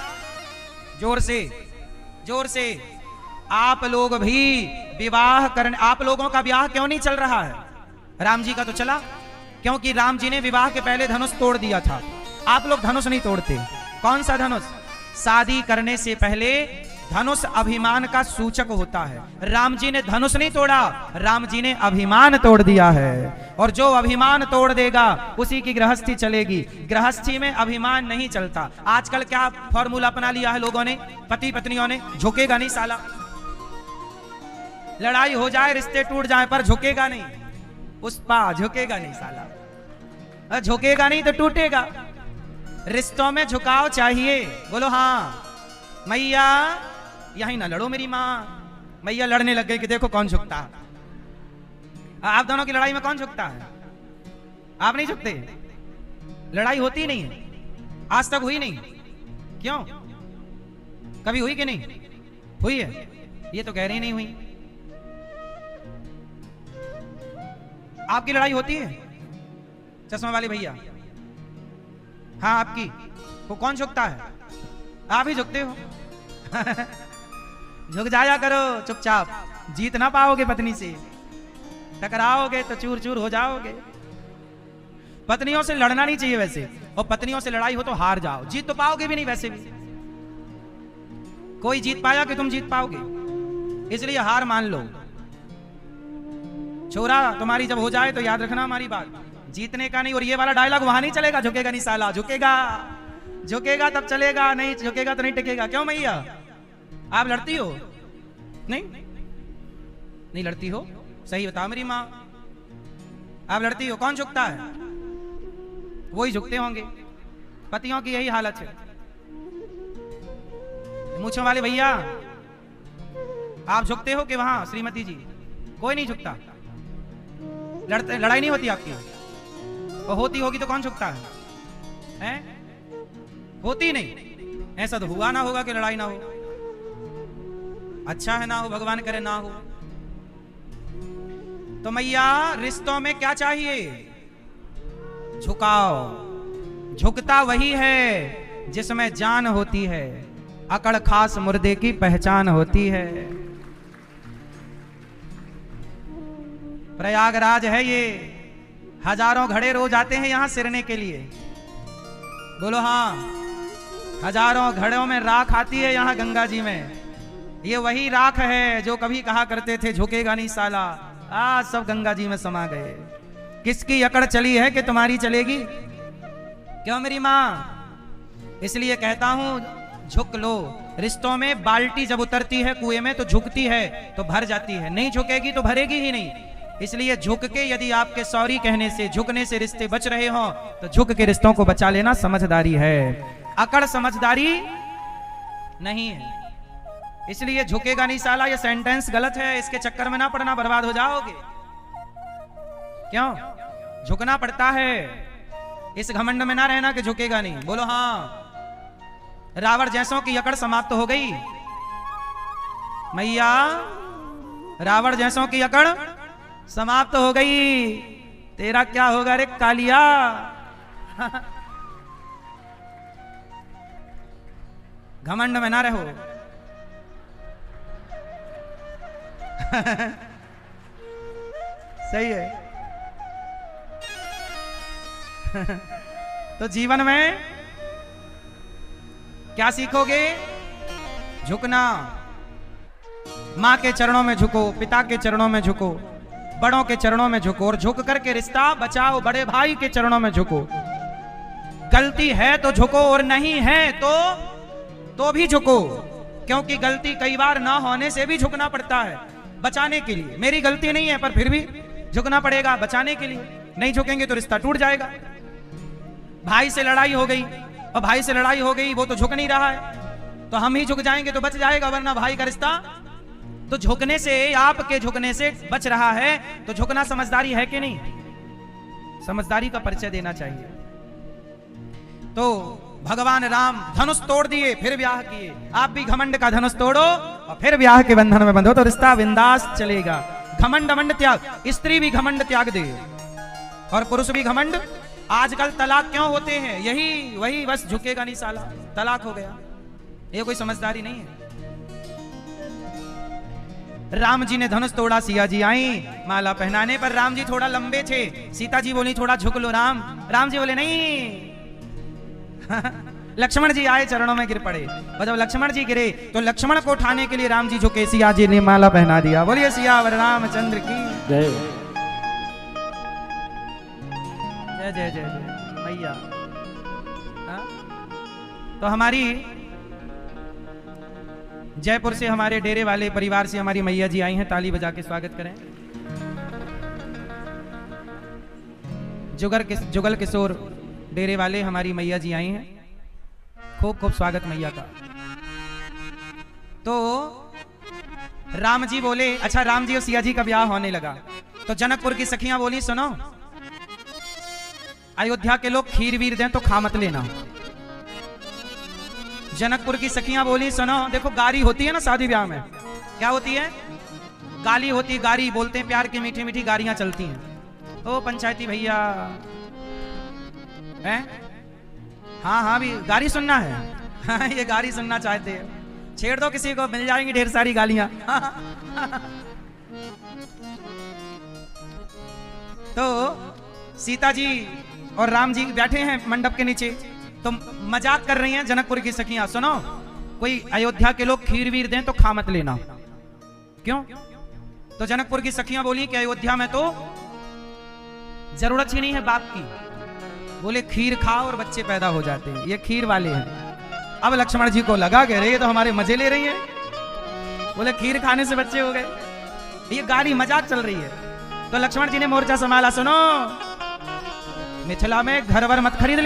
जोर से, जोर से। आप लोग भी विवाह करने, आप लोगों का विवाह क्यों नहीं चल रहा है? राम जी का तो चला, क्योंकि राम जी ने विवाह के पहले धनुष तोड़ दिया था। आप लोग धनुष नहीं तोड़ते। कौन सा धनुष? शादी करने से पहले धनुष अभिमान का सूचक होता है। राम जी ने धनुष नहीं तोड़ा, राम जी ने अभिमान तोड़ दिया है। और जो अभिमान तोड़ देगा उसी की गृहस्थी चलेगी। गृहस्थी में अभिमान नहीं चलता। आजकल क्या फॉर्मूला अपना लिया है लोगों ने, पति पत्नियों ने? झुकेगा नहीं साला। लड़ाई हो जाए, रिश्ते टूट जाए, पर झुकेगा नहीं। पुष्पा झुकेगा नहीं साला। झुकेगा नहीं तो टूटेगा। रिश्तों में झुकाव चाहिए। बोलो हाँ। मैया यहीं ना लड़ो मेरी माँ। मैया लड़ने लग गई कि देखो कौन झुकता है। आप दोनों की लड़ाई में कौन झुकता है? आप नहीं झुकते। लड़ाई होती नहीं है, आज तक हुई नहीं। क्यों? कभी हुई कि नहीं हुई है? ये तो कह रही नहीं हुई। आपकी लड़ाई होती है? चश्मा वाले भैया, हाँ आपकी। वो कौन झुकता है? आप ही झुकते हो। झुक जाया करो चुपचाप। जीत ना पाओगे पत्नी से, टकराओगे तो चूर चूर हो जाओगे। पत्नियों से लड़ना नहीं चाहिए वैसे, और पत्नियों से लड़ाई हो तो हार जाओ। जीत तो पाओगे भी नहीं वैसे भी। कोई जीत पाया कि तुम जीत पाओगे? इसलिए हार मान लो। छोरा तुम्हारी जब हो जाए तो याद रखना हमारी बात, जीतने का नहीं। और ये वाला डायलॉग वहां नहीं चलेगा, झुकेगा नहीं साला, झुकेगा झुकेगा तब चलेगा, नहीं झुकेगा तो नहीं टिकेगा। क्यों मैया आप लड़ती हो? नहीं नहीं लड़ती हो, सही बताओ मेरी माँ, आप लड़ती हो? कौन झुकता है? वही झुकते होंगे, पतियों की यही हालत है। मूंछों वाले भैया आप झुकते हो कि वहां श्रीमती जी? कोई नहीं झुकता। लड़ाई नहीं होती आपकी? और होती होगी तो कौन झुकता है? हैं? होती नहीं। ऐसा तो हुआ ना होगा कि लड़ाई ना हो। अच्छा है ना हो, भगवान करे ना हो। तो मैया रिश्तों में क्या चाहिए? झुकाव। झुकता वही है जिसमें जान होती है, अकड़ खास मुर्दे की पहचान होती है। प्रयागराज है ये, हजारों घड़े रोज आते हैं यहां सिरने के लिए। बोलो हाँ, हजारों घड़ों में राख आती है यहां गंगा जी में। ये वही राख है जो कभी कहा करते थे झुकेगा नहीं साला, आज सब गंगा जी में समा गए। किसकी अकड़ चली है कि तुम्हारी चलेगी? क्यों मेरी मां? इसलिए कहता हूं झुक लो। रिश्तों में बाल्टी जब उतरती है कुएं में तो झुकती है तो भर जाती है, नहीं झुकेगी तो भरेगी ही नहीं। इसलिए झुक के, यदि आपके सॉरी कहने से, झुकने से रिश्ते बच रहे हो तो झुक के रिश्तों को बचा लेना समझदारी है। अकड़ समझदारी नहीं है। इसलिए झुकेगा नहीं साला ये सेंटेंस गलत है, इसके चक्कर में ना पड़ना, बर्बाद हो जाओगे। क्यों? झुकना पड़ता है, इस घमंड में ना रहना कि झुकेगा नहीं। बोलो हाँ। रावण जैसों की अकड़ समाप्त हो गई मैया, रावण जैसों की अकड़ समाप्त हो गई। तेरा क्या होगा रे कालिया? घमंड में ना रहो। सही है। तो जीवन में क्या सीखोगे? झुकना। मां के चरणों में झुको, पिता के चरणों में झुको, बड़ों के चरणों में झुको और झुक करके रिश्ता बचाओ। बड़े भाई के चरणों में झुको। गलती है तो झुको और नहीं है तो भी झुको, क्योंकि गलती कई बार ना होने से भी झुकना पड़ता है बचाने के लिए। मेरी गलती नहीं है पर फिर भी झुकना पड़ेगा बचाने के लिए। नहीं झुकेंगे तो रिश्ता टूट जाएगा। भाई से लड़ाई हो गई और भाई से लड़ाई हो गई, वो तो झुक नहीं रहा है, तो हम ही झुक जाएंगे तो बच जाएगा, वरना भाई का रिश्ता तो झुकने से, आपके झुकने से बच रहा है। तो झुकना समझदारी है कि नहीं? समझदारी का परिचय देना चाहिए। तो भगवान राम धनुष तोड़ दिए फिर ब्याह किए। आप भी घमंड का धनुष तोड़ो और फिर ब्याह के बंधन में बंधो तो रिश्ता बिंदास चलेगा। घमंड मंड त्याग, स्त्री भी घमंड त्याग दे और पुरुष भी घमंड। आजकल तलाक क्यों होते हैं? यही वही, बस झुकेगा नहीं साला, तलाक हो गया। ये कोई समझदारी नहीं है। राम जी ने धनुष तोड़ा, सिया जी आई माला पहनाने पर। राम जी थोड़ा लंबे थे, सीता जी बोली थोड़ा झुक लो राम। राम जी बोले नहीं। लक्ष्मण जी आए, चरणों में गिर पड़े और जब लक्ष्मण जी गिरे तो लक्ष्मण को उठाने के लिए राम जी झुके, सिया जी ने माला पहना दिया। बोलिए सियावर रामचंद्र की जय। जय जय जय जय मैया। तो हमारी जयपुर से, हमारे डेरे वाले परिवार से हमारी मैया जी आई हैं, ताली बजा के स्वागत करें। जुगल किशोर डेरे वाले हमारी मैया जी आई हैं, खूब खूब स्वागत मैया का। तो राम जी बोले, अच्छा राम जी और सिया जी का ब्याह होने लगा तो जनकपुर की सखियां बोली सुनो, अयोध्या के लोग खीर वीर दें तो खा मत लेना। जनकपुर की सखियां बोली सुनो, देखो गारी होती है ना शादी ब्याह में, क्या होती है? गाली होती, गारी बोलते हैं, प्यार की मीठी मीठी गारियां चलती हैं। ओ पंचायती भैया हैं? हाँ हाँ भी गारी सुनना है। हाँ, ये गारी सुनना चाहते हैं, छेड़ दो किसी को, मिल जाएंगी ढेर सारी गालियां। तो सीता जी और राम जी बैठे हैं मंडप के नीचे, तो मजाक कर रही हैं जनकपुर की सखियां, सुनो कोई अयोध्या के लोग खीर वीर दें तो खा मत लेना। क्यों? तो जनकपुर की सखियां बोली कि अयोध्या में तो जरूरत ही नहीं है बाप की। बोले खीर खाओ और बच्चे पैदा हो जाते हैं, ये खीर वाले हैं। अब लक्ष्मण जी को लगा कह रहे तो हमारे मजे ले रही है। बोले खीर खाने से बच्चे हो गए, ये गाली मजाक चल रही है। तो लक्ष्मण जी ने मोर्चा संभाला, सुनो मिथिला में घर वर मत खरीद